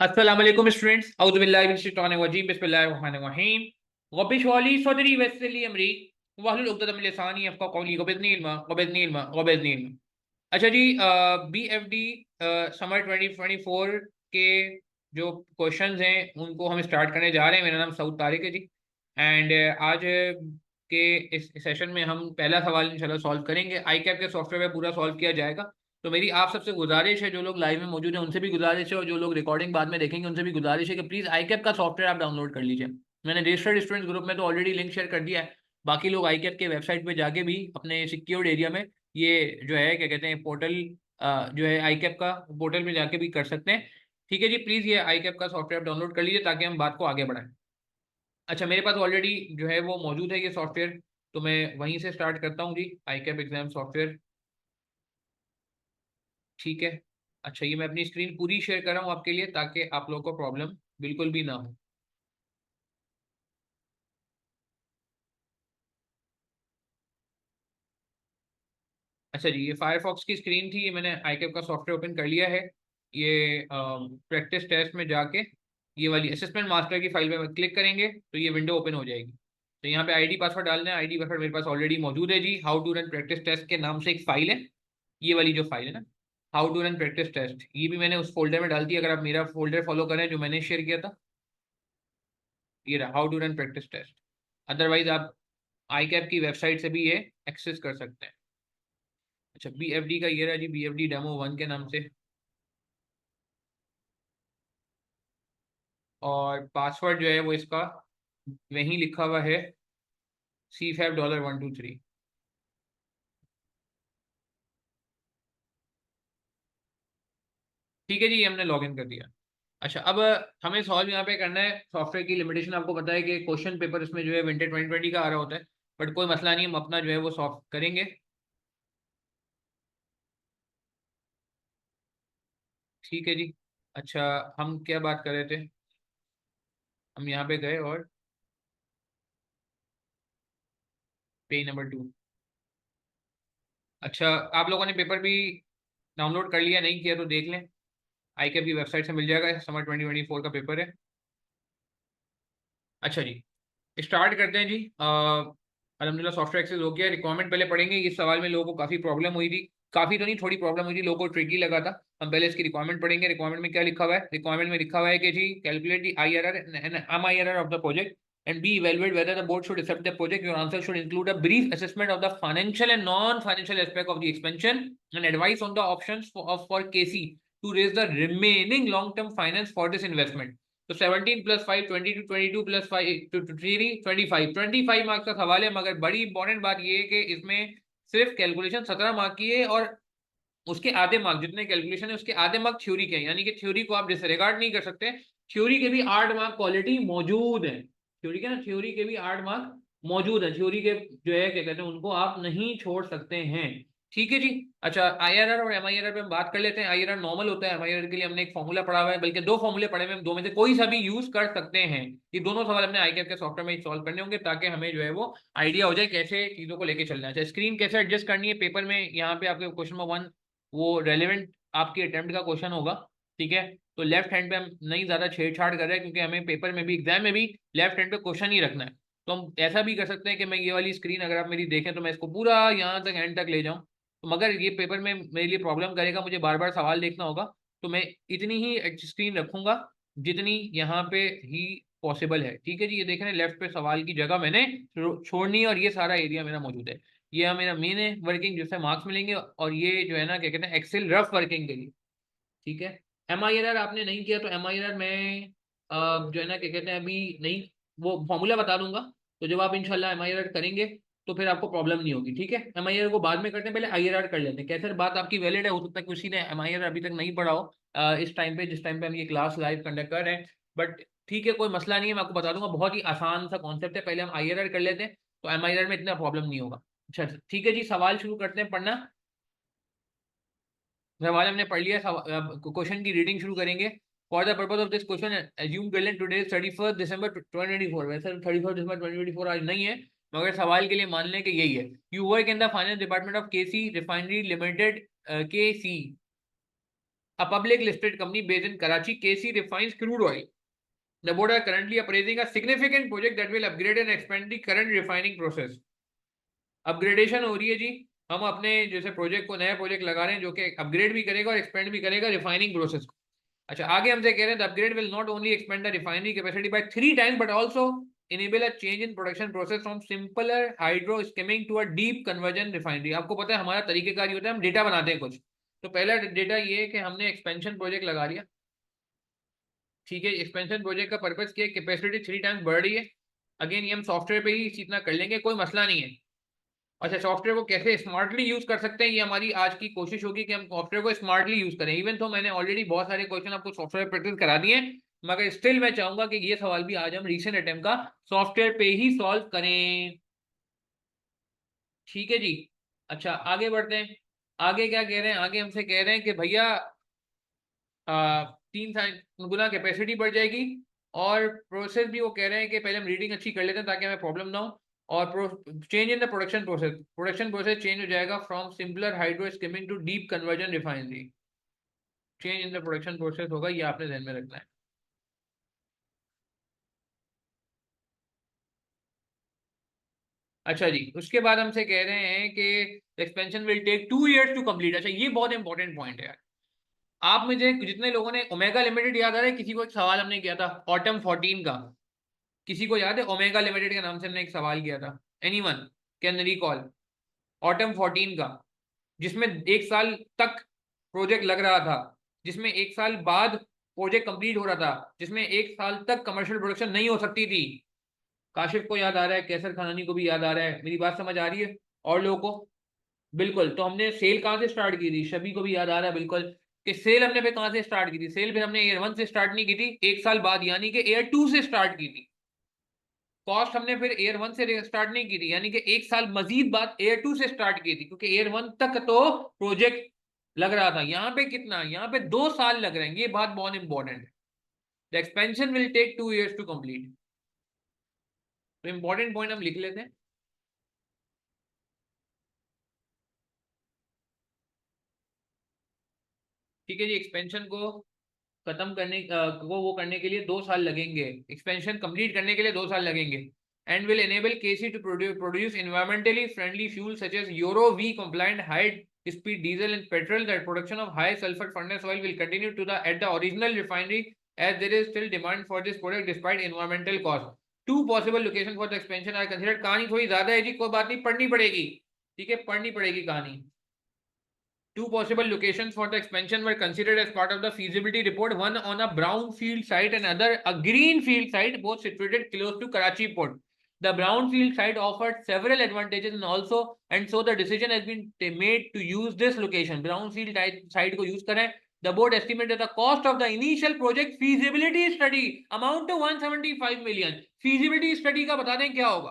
अस्सलाम वालेकुम स्टूडेंट्स औज़ु बिल्लाहि मिनश शैतानिर रजीम बिस्मिल्लाहिर रहमानिर रहीम रब्बिश वली सदरी वयस्सिर ली अमरी वहलुल उक़दतम मिन लिसानी यफ़क़हू क़ौली वबिज़्नी इल्मा। अच्छा जी, बीएफडी समर 2024 के जो क्वेश्चंस हैं उनको हम स्टार्ट करने जा रहे हैं। मेरा नाम सऊद तारिक है जी। एंड आज के इस सेशन में हम पहला सवाल इंशाल्लाह सॉल्व करेंगे। आई कैप के सॉफ्टवेयर में पूरा सॉल्व किया जाएगा। तो मेरी आप सबसे गुजारिश है, जो लोग लाइव में मौजूद हैं उनसे भी गुजारिश है और जो लोग रिकॉर्डिंग बाद में देखेंगे उनसे भी गुजारिश है कि प्लीज़ आई कैप का सॉफ्टवेयर आप डाउनलोड कर लीजिए। मैंने रजिस्टर्ड स्टूडेंट्स ग्रुप में तो ऑलरेडी लिंक शेयर कर दिया है। बाकी लोग आई कैप के वेबसाइट पर जाके भी अपने सिक्योर्ड एरिया में ये जो है क्या कहते हैं पोर्टल, जो है आई कैप का पोर्टल में जाके भी कर सकते हैं। ठीक है जी, प्लीज़ ये आई कैप का सॉफ्टवेयर डाउनलोड कर लीजिए ताकि हम बात को आगे बढ़ाएं। अच्छा, मेरे पास ऑलरेडी जो है वो मौजूद है ये सॉफ्टवेयर, तो मैं वहीं से स्टार्ट करता हूँ जी। आई कैप एग्जाम सॉफ्टवेयर, ठीक है। अच्छा, ये मैं अपनी स्क्रीन पूरी शेयर कर रहा हूँ आपके लिए ताकि आप लोगों को प्रॉब्लम बिल्कुल भी ना हो। अच्छा जी, ये फायरफॉक्स की स्क्रीन थी, ये मैंने आई कैप का सॉफ्टवेयर ओपन कर लिया है। ये प्रैक्टिस टेस्ट में जाके ये वाली असेसमेंट मास्टर की फाइल में क्लिक करेंगे तो ये विंडो ओपन हो जाएगी। तो यहाँ पे आईडी पासवर्ड डालना है। आईडी पासवर्ड मेरे पास ऑलरेडी मौजूद है जी। How to run practice test के नाम से एक फाइल है, ये वाली जो फाइल है ना, how to run practice test, ये भी मैंने उस फोल्डर में डाल दी। अगर आप मेरा फोल्डर फॉलो करें जो मैंने शेयर किया था, ये रहा how to run practice test. Otherwise आप आई कैप की वेबसाइट से भी ये एक्सेस कर सकते हैं। अच्छा, बीएफडी का ये रहा जी, बीएफडी डेमो 1 के नाम से। और पासवर्ड जो है वो इसका वहीं लिखा हुआ है, C5$123। ठीक है जी, ये हमने लॉग इन कर दिया। अच्छा, अब हमें सॉल्व यहाँ पे करना है। सॉफ्टवेयर की लिमिटेशन आपको पता है कि क्वेश्चन पेपर इसमें जो है विंटर 2020 का आ रहा होता है, बट कोई मसला नहीं, हम अपना जो है वो सॉल्व करेंगे। ठीक है जी। अच्छा, हम क्या बात कर रहे थे, हम यहाँ पे गए और पेज नंबर 2। अच्छा, आप लोगों ने पेपर भी डाउनलोड कर लिया, नहीं किया तो देख लें, आई के भी वेबसाइट से मिल जाएगा। समर 2024 का पेपर है। अच्छा जी, स्टार्ट करते हैं जी। अलहमदिल्ला सॉफ्टवेयर एक्सेस हो गया। रिक्वायरमेंट पहले पढ़ेंगे। इस सवाल में लोगों को काफ़ी प्रॉब्लम हुई थी, काफ़ी तो नहीं, थोड़ी प्रॉब्लम हुई थी, लोगों को ट्रिकी लगा था। हम पहले इसकी रिक्वायरमेंट पढ़ेंगे। रिक्वायरमेंट में क्या लिखा हुआ है? रिक्वायरमेंट में लिखा हुआ है कि जी calculate the IRR and MIRR of the project and B evaluate whether the board should accept the project. Your answer should include a brief assessment of the financial and non-financial aspect of the expansion and advice on the options for KC to raise the remaining long-term finance for this investment. तो 17 plus 5 22, 22 plus 5 3 25, 25 marks का सवाल है। मगर बड़ी important बात यह है कि इसमें सिर्फ कैलकुलेशन 17 मार्क की है और उसके आधे मार्क, जितने कैलकुलेशन है उसके आधे मार्क थ्योरी के हैं, यानी कि थ्योरी को आप डिसरिगार्ड नहीं कर सकते। थ्योरी के भी 8 मार्क क्वालिटी मौजूद है। थ्योरी के ना, थ्योरी के भी 8 मार्क मौजूद है। थ्योरी के जो है क्या कहते हैं उनको आप नहीं छोड़ सकते हैं। ठीक है जी। अच्छा, IRR और MIRR पे हम बात कर लेते हैं। IRR नॉर्मल होता है, MIRR के लिए हमने एक फॉर्मूला पढ़ा हुआ है, बल्कि 2 फॉर्मूले पढ़े हुए हैं, दो में से कोई सा भी यूज कर सकते हैं। ये दोनों सवाल हमने आई कैप के सॉफ्टवेयर में सॉल्व करने होंगे ताकि हमें जो है वो आइडिया हो जाए कैसे चीजों को लेके चलना है। अच्छा, स्क्रीन कैसे एडजस्ट करनी है पेपर में, यहाँ पे आपके क्वेश्चन नंबर 1 वो रेलिवेंट आपकी अटेम्प्ट का क्वेश्चन होगा। ठीक है, तो लेफ्ट हैंड पे हम नहीं ज्यादा छेड़छाड़ कर रहे हैं क्योंकि हमें पेपर में भी, एग्जाम में भी लेफ्ट हैंड पे क्वेश्चन ही रखना है। तो हम ऐसा भी कर सकते हैं कि मैं ये वाली स्क्रीन अगर आप मेरी देखें तो मैं इसको पूरा यहाँ तक एंड तक ले जाऊँ, तो मगर ये पेपर में मेरे लिए प्रॉब्लम करेगा, मुझे बार बार सवाल देखना होगा। तो मैं इतनी ही स्क्रीन रखूंगा जितनी यहाँ पे ही पॉसिबल है। ठीक है जी, ये देख रहे हैं लेफ्ट पे सवाल की जगह मैंने छोड़नी है और ये सारा एरिया मेरा मौजूद है। ये मेरा मेन है वर्किंग जिससे मार्क्स मिलेंगे, और ये जो है ना क्या कहते हैं एक्सेल रफ वर्किंग के लिए। ठीक है, MIRR आपने नहीं किया तो MIRR में जो है ना क्या कहते हैं अभी नहीं, वो फॉर्मूला बता दूंगा। तो जब आप इंशाल्लाह MIRR करेंगे तो फिर आपको प्रॉब्लम नहीं होगी। ठीक है, MIRR को बाद में करते हैं, पहले IRR कर लेते हैं। कैसे बात आपकी वैलिड है, हो सकता है किसी ने MIRR अभी तक नहीं पढ़ा हो इस टाइम पे, जिस टाइम पे हम ये क्लास लाइव कंडक्ट कर रहे हैं। बट ठीक है, कोई मसला नहीं है, मैं आपको बता दूंगा। बहुत ही आसान सा कॉन्सेप्ट है, पहले हम IRR कर लेते हैं तो MIRR में इतना प्रॉब्लम नहीं होगा। अच्छा ठीक है जी, सवाल शुरू करते हैं पढ़ना। सवाल हमने पढ़ लिया, क्वेश्चन की रीडिंग शुरू करेंगे। For the purpose of this question assume कर लें टुडे 31 दिसंबर 2024। वैसे 31 दिसंबर 2024 आज नहीं है, मगर सवाल के लिए मान लें कि यही है। You work in the finance department of KC refinery limited, KC। a public listed company based in Karachi. KC refines crude oil. The board are currently appraising a significant project that will upgrade and expand the current refining process. Upgradation हो रही है जी, हम अपने जैसे project को नया project लगा रहे हैं जो कि अपग्रेड भी करेगा और एक्सपेंड भी करेगा रिफाइनिंग प्रोसेस को। अच्छा, आगे हमसे कह रहे हैं the upgrade will not only expand the refinery capacity by 3 times but also enable a change in production process from simpler hydro skimming to a deep conversion refinery। आपको पता है हमारा तरीकेकार ये होता है, हम डेटा बनाते हैं कुछ। तो पहला डेटा ये है कि हमने एक्सपेंशन प्रोजेक्ट लगा लिया, ठीक है। एक्सपेंशन प्रोजेक्ट का पर्पस क्या है, कैपेसिटी 3 टाइम्स बढ़ रही है। अगेन ये हम सॉफ्टवेयर पे ही इतना कर लेंगे, कोई मसला नहीं है। अच्छा, सॉफ्टवेयर को कैसे स्मार्टली यूज कर सकते हैं, ये हमारी आज की कोशिश होगी कि हम सॉफ्टवेयर को स्मार्टली यूज करें। इवन तो मैंने ऑलरेडी बहुत सारे क्वेश्चन आपको सॉफ्टवेयर प्रैक्टिस करा दिए हैं, मगर स्टिल मैं चाहूंगा कि ये सवाल भी आज हम रीसेंट अटेम्प्ट का सॉफ्टवेयर पे ही सॉल्व करें, ठीक है जी। अच्छा, आगे बढ़ते हैं। आगे क्या कह रहे हैं, आगे हमसे कह रहे हैं कि भैया 3 गुना कैपेसिटी बढ़ जाएगी, और प्रोसेस भी वो कह रहे हैं कि पहले हम रीडिंग अच्छी कर लेते हैं ताकि हमें प्रॉब्लम ना हो। और change in the production process change हो जाएगा from simpler hydro skimming to deep conversion refinery. Change in the production process होगा, ये आपने ध्यान में रखना है। अच्छा जी, उसके बाद हमसे कह रहे हैं कि expansion will take 2 years to complete. अच्छा, ये बहुत इंपॉर्टेंट पॉइंट है यार। आप मुझे जितने लोगों ने ओमेगा लिमिटेड याद आ रहा है, किसी को एक सवाल हमने किया था ऑटम 14 का, किसी को याद है ओमेगा लिमिटेड के नाम से हमने एक सवाल किया था? Anyone can recall? ऑटम 14 का, जिसमें 1 साल तक प्रोजेक्ट लग रहा था, जिसमें 1 साल बाद प्रोजेक्ट कंप्लीट हो रहा था, जिसमें 1 साल तक कमर्शियल प्रोडक्शन नहीं हो सकती थी। काशिफ को याद आ रहा है, कैसर खानानी को भी याद आ रहा है, मेरी बात समझ आ रही है और लोगों को? बिल्कुल। तो हमने सेल कहाँ से स्टार्ट की थी, सभी को भी याद आ रहा है बिल्कुल, कि सेल हमने फिर कहाँ से स्टार्ट की थी? सेल फिर हमने ईयर 1 से स्टार्ट नहीं की थी, 1 साल बाद यानी कि ईयर 2 से स्टार्ट की थी। कॉस्ट हमने फिर ईयर 1 से स्टार्ट नहीं की थी, यानी कि 1 साल मजीद बाद ईयर 2 से स्टार्ट की थी, क्योंकि ईयर 1 तक तो प्रोजेक्ट लग रहा था। यहाँ पे कितना, यहाँ पे 2 साल लग रहे हैं, ये बात बहुत इंपॉर्टेंट है। The expansion will take 2 years to complete. तो इंपॉर्टेंट पॉइंट हम लिख लेते हैं। ठीक है जी, एक्सपेंशन को खत्म करने को वो करने के लिए 2 साल लगेंगे, एक्सपेंशन कंप्लीट करने के लिए 2 साल लगेंगे। And will enable KC to produce environmentally friendly fuel such as Euro V compliant high speed diesel and petrol. That production of high sulphur furnace oil will continue to the at the original refinery as there is still demand for this product despite environmental cost. 2 possible location for the expansion are considered. कहानी थोड़ी ज्यादा है जी, कोई बात नहीं, पढ़नी पड़ेगी, ठीक है, पढ़नी पड़ेगी कहानी। 2 possible locations for the expansion were considered as part of the feasibility report, one on a brownfield site and other a greenfield site, both situated close to Karachi port. The brownfield site offered several advantages and so the decision has been made to use this location. Brownfield site को use करें। The board estimated the cost of the initial project feasibility study amount to 175 million. Feasibility study का बता दें क्या होगा?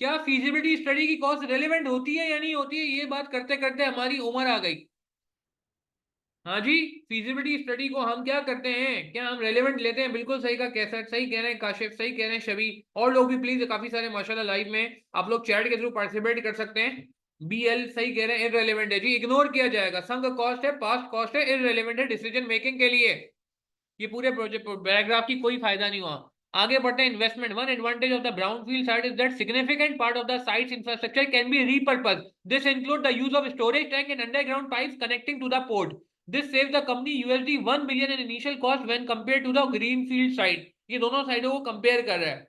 क्या feasibility study की cost relevant होती है या नहीं होती है, ये बात करते करते हमारी उम्र आ गई। हाँ जी, फीजिबिलिटी स्टडी को हम क्या करते हैं, क्या हम रेलेवेंट लेते हैं? बिल्कुल सही का, कैसा सही कह रहे हैं काशिफ, सही कह रहे हैं शबी, और लोग भी प्लीज, काफी सारे माशाल्लाह लाइव में आप लोग चैट के थ्रू पार्टिसिपेट कर सकते हैं। BL सही कह रहे हैं, इररेलेवेंट है जी, इग्नोर किया जाएगा। संग कॉस्ट है, पास्ट कॉस्ट है, इररेलेवेंट है डिसीजन मेकिंग के लिए। ये पूरे प्रोजेक्ट पैराग्राफ की कोई फायदा नहीं हुआ। आगे बढ़ते हैं। Investment, one advantage of the brownfield site is that significant part of the site's infrastructure can be repurpose. This include the use of storage tank and underground pipes connecting to the port. This saves the company $1 billion in initial cost when compared to the greenfield site। ये दोनों साइडों को compare कर रहा है।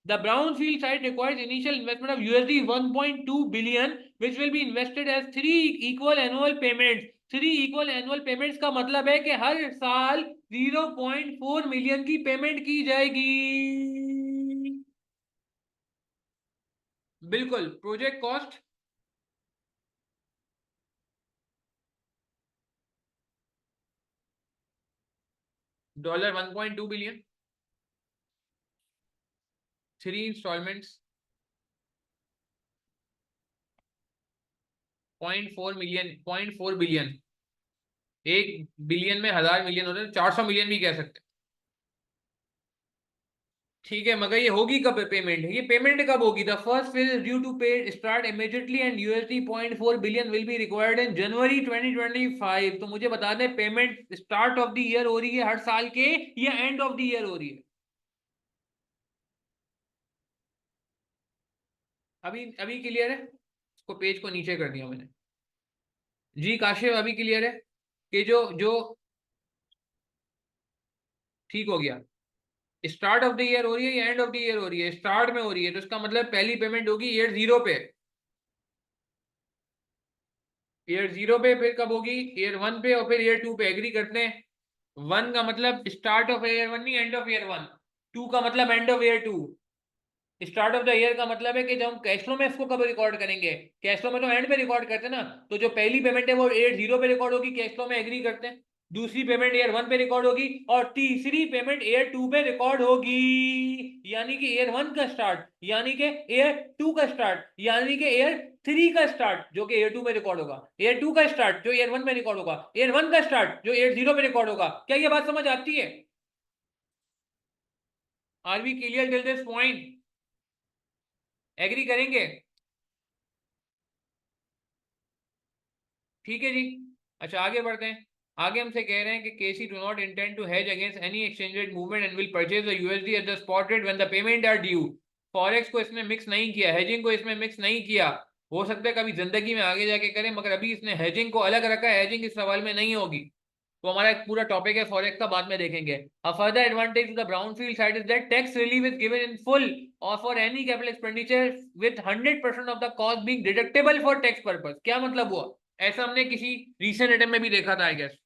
The brownfield site requires initial investment of $1.2 billion, which will be invested as 3 equal annual payments। 3 equal annual payments का मतलब है कि हर साल 0.4 मिलियन की पेमेंट की जाएगी। बिल्कुल। Project cost $1.2 billion, 3 installments, 0.4 million, 0.4 billion. 1 billion में 1000 मिलियन होते हैं, 400 मिलियन भी कह सकते हैं। ठीक है, मगर ये होगी कब पेमेंट? ये पेमेंट कब होगी? The first phase is due to pay start immediately and $0.4 billion will be required in January 2025। तो मुझे बता दें, payment start of the year हो रही है हर साल के, या एंड ऑफ द ईयर हो रही है? अभी अभी क्लियर है? इसको पेज को नीचे कर दिया मैंने। जी काशिफ, अभी क्लियर है कि जो जो ठीक हो गया? स्टार्ट ऑफ द ईयर हो रही है या एंड ऑफ द ईयर हो रही है? स्टार्ट में हो रही है, तो इसका मतलब पहली पेमेंट होगी ईयर जीरो पे। ईयर जीरो पे फिर कब होगी? ईयर वन पे, और फिर ईयर टू पे। एग्री करते हैं? वन का मतलब स्टार्ट ऑफ ईयर वन, नहीं end of year one. Two का मतलब end of year two. Start of the year का मतलब है कि जब हम कैश फ्लो में इसको कब रिकॉर्ड करेंगे? कैश फ्लो में तो एंड पे रिकॉर्ड करते हैं ना। तो जो पहली पेमेंट है वो ईयर जीरो पे रिकॉर्ड होगी कैश फ्लो में, एग्री करते हैं? दूसरी पेमेंट ईयर वन पे रिकॉर्ड होगी, और तीसरी पेमेंट ईयर टू पे रिकॉर्ड होगी। यानी कि ईयर वन का स्टार्ट, यानी कि ईयर टू का स्टार्ट, यानी कि ईयर थ्री का स्टार्ट जो कि ईयर टू में रिकॉर्ड होगा, ईयर टू का स्टार्ट जो ईयर वन में रिकॉर्ड होगा, ईयर वन का स्टार्ट जो ईयर जीरो पे रिकॉर्ड होगा। क्या ये बात समझ आती है? Are we clear till this point? Agree करेंगे? ठीक है जी। अच्छा आगे बढ़ते हैं। आगे हमसे कह रहे हैं कि KC do not intend to hedge against any exchange rate movement and will purchase the USD at the spot rate when the payment are due. Forex को इसमें मिक्स नहीं किया, हेजिंग को इसमें मिक्स नहीं किया। हो सकता है कभी जिंदगी में आगे जाके करें, मगर अभी इसने हेजिंग को अलग रखा है, हेजिंग इस सवाल में नहीं होगी। तो हमारा एक पूरा टॉपिक है फॉरेक्स का, बाद में देखेंगे। A further advantage to the brownfield site is that tax relief is given in full or for any capital expenditure with 100% of the cost being deductible for tax purpose. क्या मतलब हुआ? ऐसा हमने किसी रिसेंट अटेम्प्ट में भी देखा था आई गेस।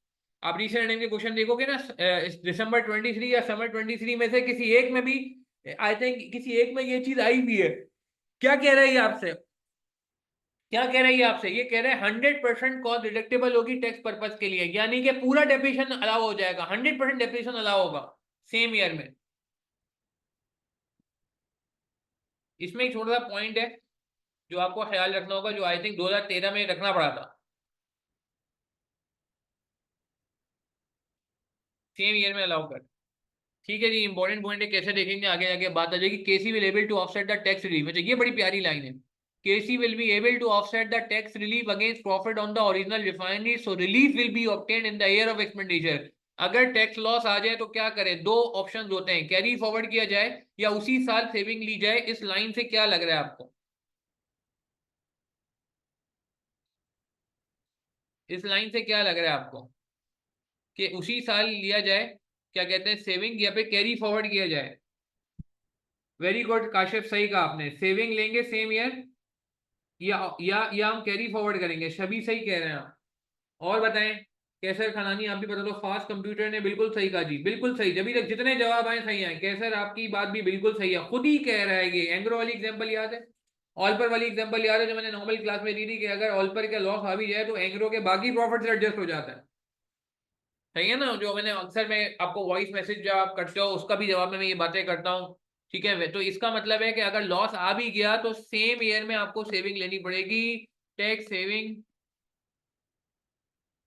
आप रिसेंट अटेम्प्ट के क्वेश्चन देखोगे ना, इस दिसंबर 23 या समर 23 में से किसी एक में भी, आई थिंक किसी एक में ये चीज आई भी है। क्या कह रही है आपसे? क्या कह रही है आपसे? ये कह रहे हैं 100% कॉस्ट डिडक्टेबल होगी टैक्स पर्पज के लिए, यानी कि पूरा डेप्रिसिएशन अलाउ हो जाएगा, 100% डेप्रिसिएशन अलाउ होगा सेम ईयर में। इसमें एक छोटा सा पॉइंट है जो आपको ख्याल रखना होगा, जो आई थिंक 2013 में रखना पड़ा था। सेम ईयर में अलाउ कर। ठीक है जी, इंपॉर्टेंट पॉइंट है, कैसे देखेंगे आगे आगे बात आ जाएगी। KC will able to offset the tax relief. अच्छा ये बड़ी प्यारी लाइन है। KC will be able to offset the tax relief against profit on the original refinery, so relief will be obtained in the year of expenditure. अगर tax loss आ जाए तो क्या करें? दो ऑप्शन होते हैं, कैरी फॉरवर्ड किया जाए या उसी साल सेविंग ली जाए। इस लाइन से क्या लग रहा है आपको? इस लाइन से क्या लग रहा है आपको कि उसी साल लिया जाए, क्या कहते हैं, सेविंग, या फिर कैरी फॉरवर्ड किया जाए? वेरी गुड काशिफ, सही कहा आपने। सेविंग लेंगे सेम ईयर, या हम कैरी फॉरवर्ड करेंगे। सभी सही कह रहे हैं आप। और बताएं कैसर खनानी, आप भी बता दो। फास्ट कंप्यूटर ने बिल्कुल सही कहा जी, बिल्कुल सही। जब तक जितने जवाब आए सही आए। कैसर आपकी बात भी बिल्कुल सही है, खुद ही कह रहा है। ये एंग्रो वाली एग्जांपल याद है? ऑल्पर वाली एग्जांपल याद है जो मैंने नॉर्मल क्लास में दी थी, कि अगर ऑल्पर का लॉस आ भी जाए तो एंग्रो के बाकी प्रॉफिट से एडजस्ट हो जाता है। सही है ना? जो मैंने अक्सर मैं आपको वॉइस मैसेज जब आप करते हो उसका भी जवाब में मैं ये बातें करता हूँ। ठीक है, तो इसका मतलब है कि अगर लॉस आ भी गया तो सेम ईयर में आपको सेविंग लेनी पड़ेगी। Tax saving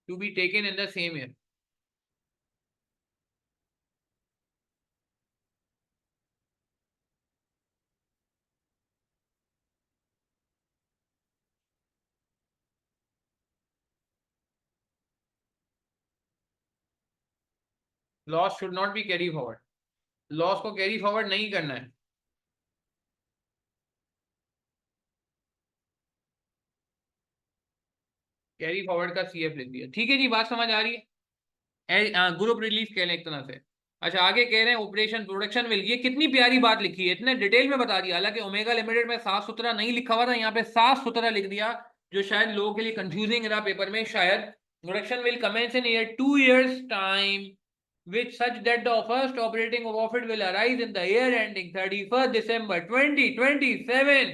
to be taken in the same year. Loss should not be carry forward. Loss को कैरी फॉरवर्ड नहीं करना है। कैरी फॉरवर्ड का सीएफ लिख दिया। ठीक है जी, बात समझ आ रही है? ग्रुप रिलीफ कह लें एक तरह से। अच्छा आगे कह रहे हैं ऑपरेशन प्रोडक्शन विल। ये कितनी प्यारी बात लिखी है, इतने डिटेल में बता दिया। हालांकि ओमेगा लिमिटेड में साफ सुथरा नहीं लिखा हुआ था, यहाँ पे साफ सुथरा लिख दिया, जो शायद लोगों के लिए कंफ्यूजिंग रहा पेपर में शायद। Production will commence in year 2 years time which such that the first operating profit will arise in the year ending 31st December 2027।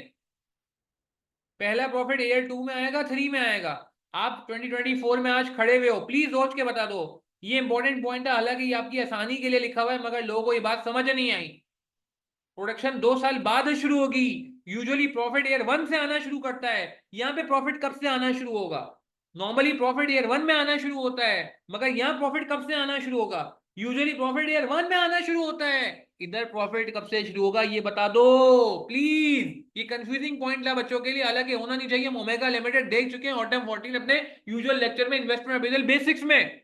पहला प्रॉफिट ईयर टू में आएगा, थ्री में आएगा। आप 2024 में आज खड़े हुए हो, प्लीज सोच के बता दो। ये इंपॉर्टेंट पॉइंट है, हालांकि ये आपकी आसानी के लिए लिखा हुआ है, मगर लोगों को ये बात समझ नहीं आई। प्रोडक्शन 2 साल बाद शुरू होगी। यूजुअली प्रॉफिट ईयर वन से आना शुरू करता है, यहाँ पे प्रॉफिट कब से आना शुरू होगा? नॉर्मली प्रॉफिट ईयर वन में आना शुरू होता है, मगर यहाँ प्रॉफिट कब से आना शुरू होगा? यूजुअली प्रॉफिट ईयर 1 में आना शुरू होता है, इधर प्रॉफिट कब से शुरू होगा ये बता दो प्लीज। ये कंफ्यूजिंग पॉइंट था बच्चों के लिए, हालांकि होना नहीं चाहिए। हम ओमेगा लिमिटेड देख चुके हैं ऑटम 14 अपने यूजुअल लेक्चर में, इन्वेस्टमेंट अप्रेजल बेसिक्स में।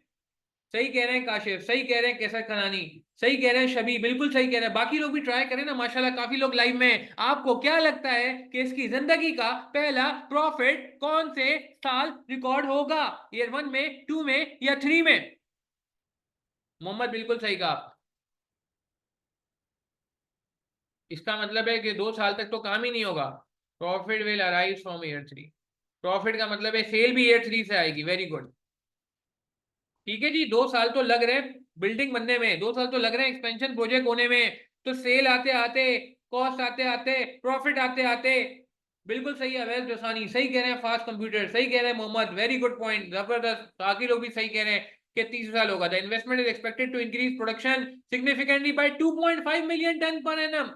सही कह रहे हैं काशिफ, सही कह रहे हैं केसर खनानी, सही कह रहे हैं शबी, बिल्कुल सही कह रहे हैं। बाकी लोग भी ट्राई करें ना, माशाल्लाह काफी लोग लाइव में। आपको क्या लगता है कि इसकी जिंदगी का पहला प्रॉफिट कौन से साल रिकॉर्ड होगा? ईयर 1 में, 2 में या 3 में? मोहम्मद बिल्कुल सही कहा। इसका मतलब है कि 2 साल तक तो काम ही नहीं होगा। Profit will arise from year 3। Profit का मतलब है सेल भी ईयर 3 से आएगी। Very good. ठीक है जी, 2 साल तो लग रहे हैं बिल्डिंग बनने में, 2 साल तो लग रहे हैं एक्सपेंशन प्रोजेक्ट होने में। तो सेल आते आते, कॉस्ट आते आते, प्रॉफिट आते आते। बिल्कुल सही है अवैध जोसानी, सही कह रहे हैं फास्ट कंप्यूटर, सही कह रहे हैं मोहम्मद, वेरी गुड पॉइंट, जबरदस्त। बाकी लोग भी सही कह रहे हैं कि 30 साल होगा। The investment is expected to increase production significantly by 2.5 million tonne per annum.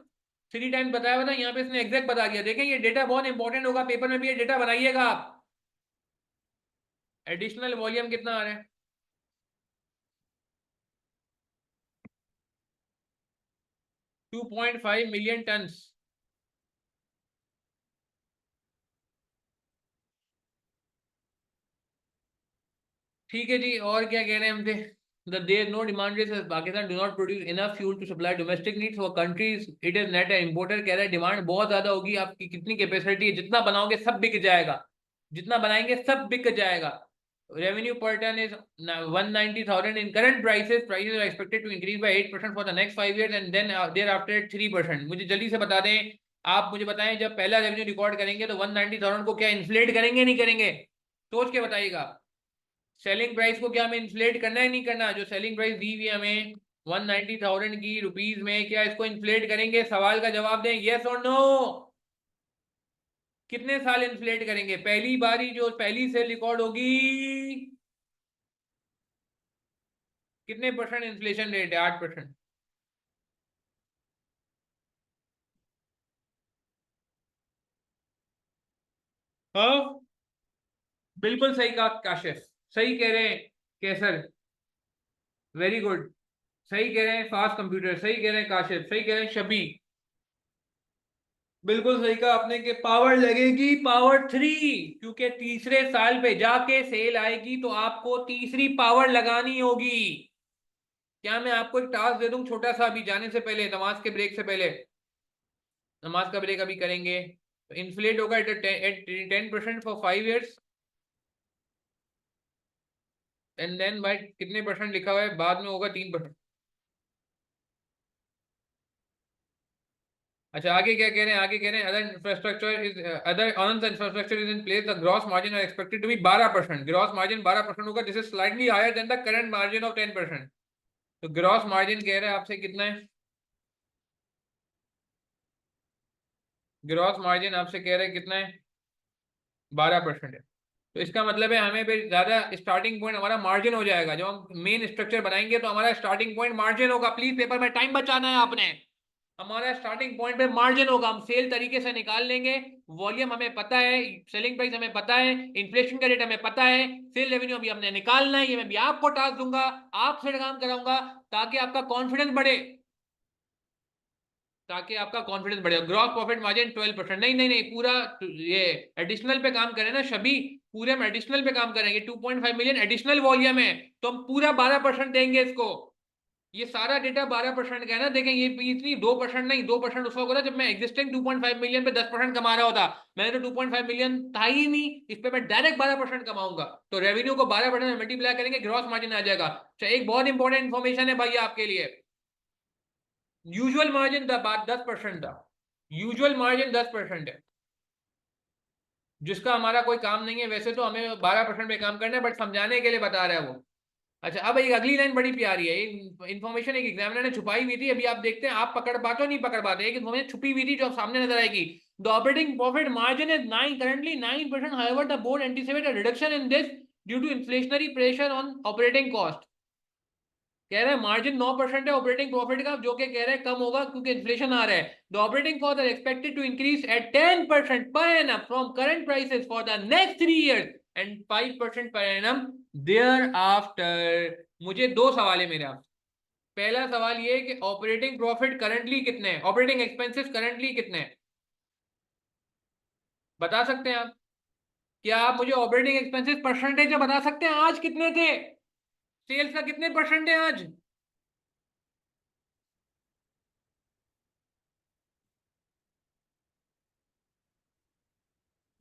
3 times बताया हुआ था, यहाँ पे इसने एग्जैक्ट बता दिया। देखें ये डेटा बहुत इंपॉर्टेंट होगा, पेपर में भी ये डेटा बनाइएगा आप। एडिशनल वॉल्यूम कितना आ रहा है? 2.5 मिलियन टन। ठीक है जी, और क्या कह रहे हैं हमसे? there is no demand is Pakistan do not produce enough fuel to supply domestic needs for countries it is net an importer। कह रहा है डिमांड बहुत ज्यादा होगी, आपकी कितनी कैपेसिटी है, जितना बनाओगे सब बिक जाएगा, जितना बनाएंगे सब बिक जाएगा। Revenue per ton is 190,000 in current prices. Prices are expected to increase by 8% for the next 5 years and then thereafter 3%। मुझे जल्दी से बता दें, आप मुझे बताएं, जब पहला रेवेन्यू रिकॉर्ड करेंगे तो 190,000 को क्या इन्फ्लेट करेंगे नहीं करेंगे? सोच के बताइएगा। सेलिंग प्राइस को क्या हमें इन्फ्लेट करना है नहीं करना? जो सेलिंग प्राइस दी हुई हमें 190,000 की रुपीज में, क्या इसको इन्फ्लेट करेंगे? सवाल का जवाब दें, यस और नो। कितने साल इन्फ्लेट करेंगे? पहली बारी जो पहली सेल रिकॉर्ड होगी, कितने परसेंट इन्फ्लेशन रेट है? 8%। हाँ, बिल्कुल सही कहा काशिफ, सही कह रहे हैं कैसर, वेरी गुड। सही कह रहे हैं फास्ट कंप्यूटर, सही कह रहे हैं काशिफ, सही कह रहे हैं शबी, बिल्कुल सही कहा आपने कि पावर लगेगी पावर 3, क्योंकि तीसरे साल पे जाके सेल आएगी तो आपको तीसरी पावर लगानी होगी। क्या मैं आपको एक टास्क दे दूं छोटा सा, अभी जाने से पहले, नमाज के ब्रेक से पहले? नमाज का ब्रेक अभी करेंगे तो इन्फ्लेट होगा at 10% for 5 years and then by कितने परसेंट लिखा हुआ है बाद में? होगा 3%। अच्छा, आगे क्या कह रहे हैं? आगे कह रहे हैं other earns infrastructure is in place the gross margin are expected to be 12%। Gross margin 12% होगा, this is slightly higher than the current margin of 10%। तो ग्रॉस मार्जिन कह रहे हैं आपसे कितना है? ग्रॉस मार्जिन आपसे कह रहे हैं कितना है? 12% है। तो इसका मतलब है हमें भी ज्यादा स्टार्टिंग पॉइंट हमारा मार्जिन हो जाएगा। जब हम मेन स्ट्रक्चर बनाएंगे तो हमारा स्टार्टिंग पॉइंट मार्जिन होगा। प्लीज पेपर में टाइम बचाना है आपने। हमारा स्टार्टिंग पॉइंट पे मार्जिन होगा, हम सेल तरीके से निकाल लेंगे। वॉल्यूम हमें पता है, सेलिंग प्राइस हमें पता है, इन्फ्लेशन का रेट हमें पता है, सेल रेवेन्यू अभी हमने निकालना है। ये मैं भी आपको टास्क दूंगा, आपसे काम कराऊंगा, ताकि आपका कॉन्फिडेंस बढ़े, ताकि आपका कॉन्फिडेंस बढ़ेगा। Gross profit margin 12%। नहीं नहीं नहीं, पूरा ये एडिशनल पे काम करें ना शबी, पूरे हम एडिशनल पे काम करेंगे। 2.5 मिलियन एडिशनल वॉल्यूम है, तो हम पूरा 12% देंगे इसको। ये सारा डेटा 12% का है ना। देखें ये इतनी 2% नहीं, 2% उस वक्त होता जब मैं एग्जिस्टिंग 2.5 मिलियन पे 10% कमा रहा होता। मैंने तो 2.5 मिलियन था ही नहीं, इस पे मैं डायरेक्ट 12% कमाऊंगा। तो रेवेन्यू को 12% में मल्टीप्लाई करेंगे, ग्रॉस मार्जिन आ जाएगा। अच्छा, एक बहुत इंपॉर्टेंट इन्फॉर्मेशन है भाई आपके लिए। यूजुअल मार्जिन 10% था। यूजुअल मार्जिन 10% है, जिसका हमारा कोई काम नहीं है। वैसे तो हमें 12% पे काम करना है, बट समझाने के लिए बता रहा है वो। अच्छा, अब एक अगली लाइन बड़ी प्यारी है। इन्फॉर्मेशन एक एग्जामिनर ने छुपाई हुई थी, अभी आप देखते हैं आप पकड़ पाते हो नहीं पकड़ पाते। एक इन्फॉर्मेशन छुपी हुई थी जो सामने नजर आएगी। The operating profit margin is 9 currently 9%। However the board anticipate a reduction in this due to inflationary pressure on operating cost. कह रहे हैं मार्जिन 9% है ऑपरेटिंग प्रॉफिट का, जो कि कह रहे हैं कम होगा क्योंकि इन्फ्लेशन आ रहा है। The operating cost are expected to increase at 10% per annum from current prices for the next 3 years and 5% per annum thereafter. मुझे दो सवाल है मेरे आपसे। पहला सवाल ये है कि ऑपरेटिंग प्रॉफिट करंटली कितने हैं, ऑपरेटिंग एक्सपेंसेस करंटली कितने हैं, बता सकते हैं आप? क्या आप मुझे ऑपरेटिंग एक्सपेंसेस परसेंटेज में बता सकते हैं आज कितने थे, सेल्स का कितने परसेंट है आज?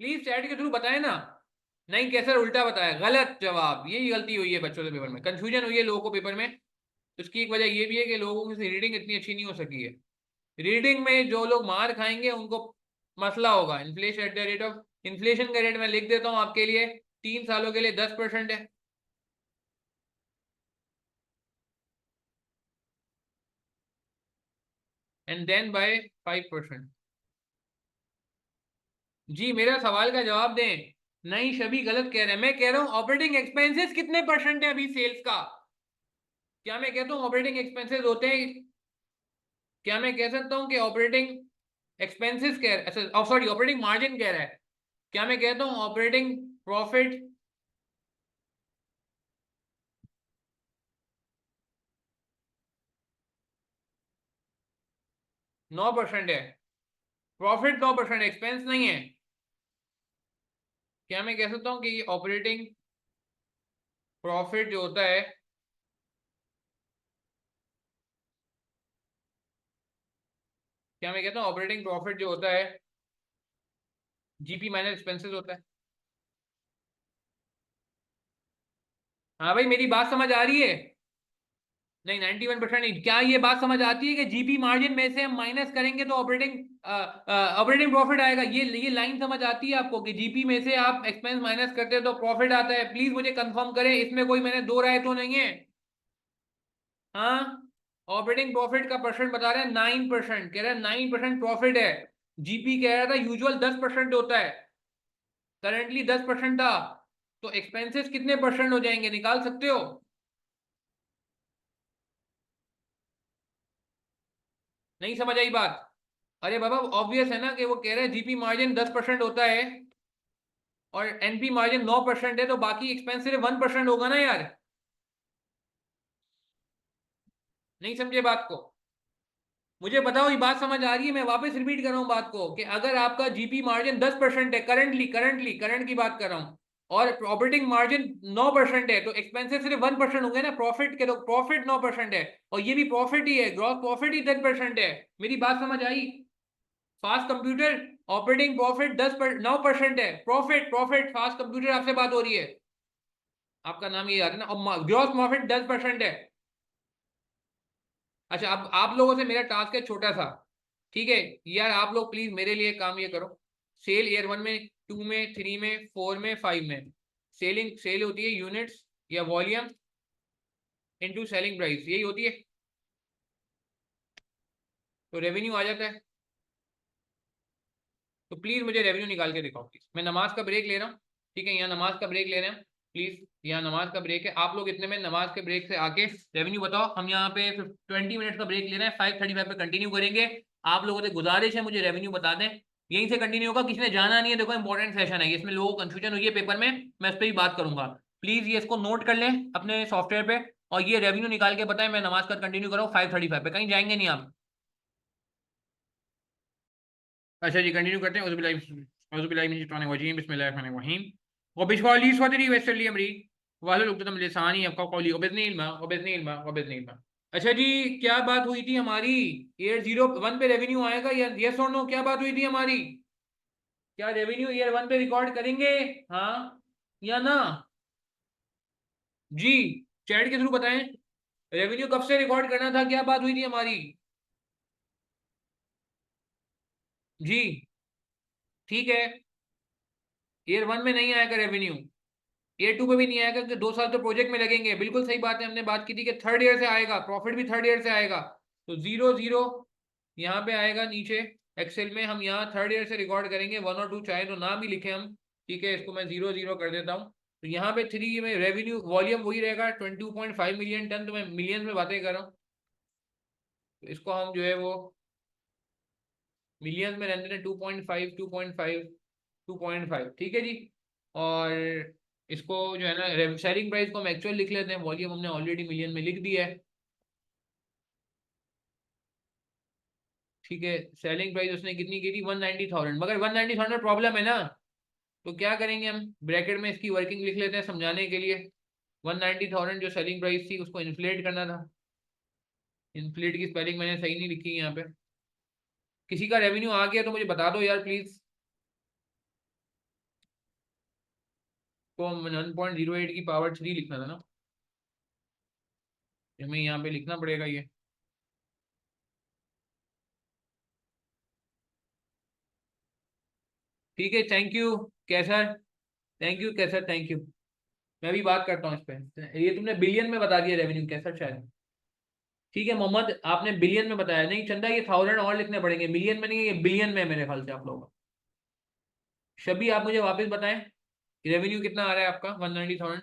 प्लीज चैट के थ्रू बताएं ना। नहीं, कैसे उल्टा बताया, गलत जवाब, यही गलती हुई है बच्चों से पेपर में, कंफ्यूजन हुई है लोगों को पेपर में। उसकी एक वजह ये भी है कि लोगों की रीडिंग इतनी अच्छी नहीं हो सकी है। रीडिंग में जो लोग मार खाएंगे उनको मसला होगा। Inflation at the rate of, inflation का रेट मैं लिख देता हूँ आपके लिए, 3 सालों के लिए 10% है। And then bye 5%। जी मेरा सवाल का जवाब दें। नहीं, सभी गलत कह रहे हैं, मैं कह रहा हूँ ऑपरेटिंग एक्सपेंसेस कितने परसेंट है अभी सेल्स का। क्या मैं कहता हूँ ऑपरेटिंग एक्सपेंसेस होते हैं, क्या मैं कह सकता हूँ कि ऑपरेटिंग एक्सपेंसेस कह, अच्छा सॉरी, ऑपरेटिंग मार्जिन कह रहा है, क्या मैं कहता हूँ ऑपरेटिंग प्रॉफिट? 9% है प्रॉफिट, 9% एक्सपेंस नहीं है। क्या मैं कह सकता हूँ कि ऑपरेटिंग प्रॉफिट जो होता है, क्या मैं कहता हूँ ऑपरेटिंग प्रॉफिट जो होता है जीपी माइनस एक्सपेंसेस होता है। हाँ भाई, मेरी बात समझ आ रही है? नहीं, 91% नहीं, क्या ये बात समझ आती है कि जीपी मार्जिन में से हम माइनस करेंगे तो ऑपरेटिंग ऑपरेटिंग प्रॉफिट आएगा? ये लाइन समझ आती है आपको कि जीपी में से आप एक्सपेंस माइनस करते हैं तो प्रॉफिट आता है? प्लीज मुझे कंफर्म करें, इसमें कोई मैंने दो राय तो नहीं है। हाँ, ऑपरेटिंग प्रॉफिट का परसेंट बता रहे हैं 9%, कह रहे हैं 9% प्रॉफिट है। जीपी कह रहा था यूजुअल 10% होता है, करंटली 10% था, तो एक्सपेंसेस कितने परसेंट हो जाएंगे निकाल सकते हो? नहीं समझ आई बात? अरे बाबा, ऑब्वियस है ना कि वो कह रहे हैं जीपी मार्जिन 10% होता है और एनपी मार्जिन 9% है, तो बाकी एक्सपेंस सिर्फ 1% होगा ना यार। नहीं समझे बात को? मुझे बताओ, ये बात समझ आ रही है? मैं वापस रिपीट कर रहा हूँ बात को कि अगर आपका जीपी मार्जिन 10% है, करंटली करंटली करंट की बात कर रहा हूँ, और ऑपरेटिंग मार्जिन 9% है, तो एक्सपेंसेस सिर्फ 1% होंगे ना प्रॉफिट के, तो प्रॉफिट 9% है, और ये भी प्रॉफिट ही है, ग्रॉस प्रॉफिट ही 10% है। मेरी बात समझ आई? फास्ट कंप्यूटर, ऑपरेटिंग प्रॉफिट 9% है, प्रॉफिट प्रॉफिट, फास्ट कंप्यूटर आपसे बात हो रही है, आपका नाम ये याद है ना, और ग्रॉस प्रॉफिट 10% है। अच्छा, अब आप लोगों से मेरा टास्क है छोटा सा, ठीक है? यार आप लोग प्लीज मेरे लिए काम ये करो, सेल ईयर 1 में, 2 में, 3 में, 4 में, 5 में, सेलिंग सेल होती है यूनिट्स या वॉल्यूम इनटू सेलिंग प्राइस, यही होती है, तो रेवेन्यू आ जाता है। तो प्लीज मुझे रेवेन्यू निकाल के दिखाओ प्लीज, मैं नमाज का ब्रेक ले रहा हूँ, ठीक है? यहाँ नमाज का ब्रेक ले रहे हैं प्लीज, यहाँ नमाज का ब्रेक है, आप लोग इतने में नमाज के ब्रेक से आके रेवेन्यू बताओ। हम यहाँ पे 20 मिनट का ब्रेक ले रहे हैं, 5:35 पे कंटिन्यू करेंगे। आप लोगों से गुजारिश है मुझे रेवेन्यू बता दें, यहीं से कंटिन्यू होगा, किसी ने जाना नहीं है, देखो इंपॉर्टेंट सेशन है इसमें, लोगों को कंफ्यूजन हुई है पेपर में, मैं इस पर ही बात करूंगा। प्लीज ये इसको नोट कर लें अपने सॉफ्टवेयर पे, और ये रेवेन्यू निकाल के बताएं, मैं नमाज का कंटिन्यू करूँ 5:35 पे, कहीं जाएंगे नहीं आप? अच्छा जी, कंटिन्यू करते हैं। औज़ुबिल्लाहि बिस्मिल्लाहिर्रहमानिर्रहीम वबिशवाली सदरी वयस्सिर अमरी वाहलुल उक़दतम मिन लिसानी यफ़क़हू क़ौली वबिज़्नि इल्मा। अच्छा जी, क्या बात हुई थी हमारी? ईयर 01 पे रेवेन्यू आएगा या यस और नो? क्या बात हुई थी हमारी? क्या रेवेन्यू ईयर 1 पे रिकॉर्ड करेंगे, हाँ या ना? जी, चैट के थ्रू बताएं, रेवेन्यू कब से रिकॉर्ड करना था, क्या बात हुई थी हमारी? जी ठीक है, ईयर 1 में नहीं आएगा रेवेन्यू, ईयर 2 पे भी नहीं आएगा, क्योंकि 2 साल तो प्रोजेक्ट में लगेंगे, बिल्कुल सही बात है, हमने बात की थी कि थर्ड ईयर से आएगा, प्रॉफिट भी थर्ड ईयर से आएगा। तो 0 0 यहाँ पे आएगा नीचे, एक्सेल में हम यहाँ थर्ड ईयर से रिकॉर्ड करेंगे, 1 और 2 चाहे तो ना भी लिखे हम, ठीक है? इसको मैं 0 0 कर देता हूँ। तो यहाँ पे 3 में रेवेन्यू वॉल्यूम वही रहेगा 22.5 मिलियन टन, तो मैं मिलियंस में बातें कर रहा हूँ, तो इसको हम जो है वो मिलियंस में रहने दें, 2.5 2.5 2.5, ठीक है जी। और इसको जो है ना, शेयरिंग प्राइस को हम एक्चुअल लिख लेते हैं, वॉल्यूम हमने ऑलरेडी मिलियन में लिख दिया है। ठीक है, सेलिंग प्राइस उसने कितनी की थी, 190,000, मगर 190,000 प्रॉब्लम है ना, तो क्या करेंगे हम, ब्रैकेट में इसकी वर्किंग लिख लेते हैं समझाने के लिए। 190,000 जो सेलिंग प्राइस थी उसको इन्फ्लेट करना था। इन्फ्लेट की स्पेलिंग मैंने सही नहीं लिखी है यहाँ पे। किसी का रेवेन्यू आ गया तो मुझे बता दो यार प्लीज। तो 1.08 की पावर 3 लिखना था ना, हमें यहाँ पे लिखना पड़ेगा ये। ठीक है, thank you Qaiser. Thank you Qaiser, thank you. मैं भी बात करता हूँ इस पे। ये तुमने बिलियन में बता दिया रेवेन्यू कैसर शायद। ठीक है मोहम्मद, आपने बिलियन में बताया, नहीं चंदा ये 1000 और लिखने पड़ेंगे, मिलियन में नहीं है, ये बिलियन में है मेरे ख्याल से आप लोगों का। शबी आप मुझे वापस बताएं, रेवेन्यू कितना आ रहा है आपका 190,000।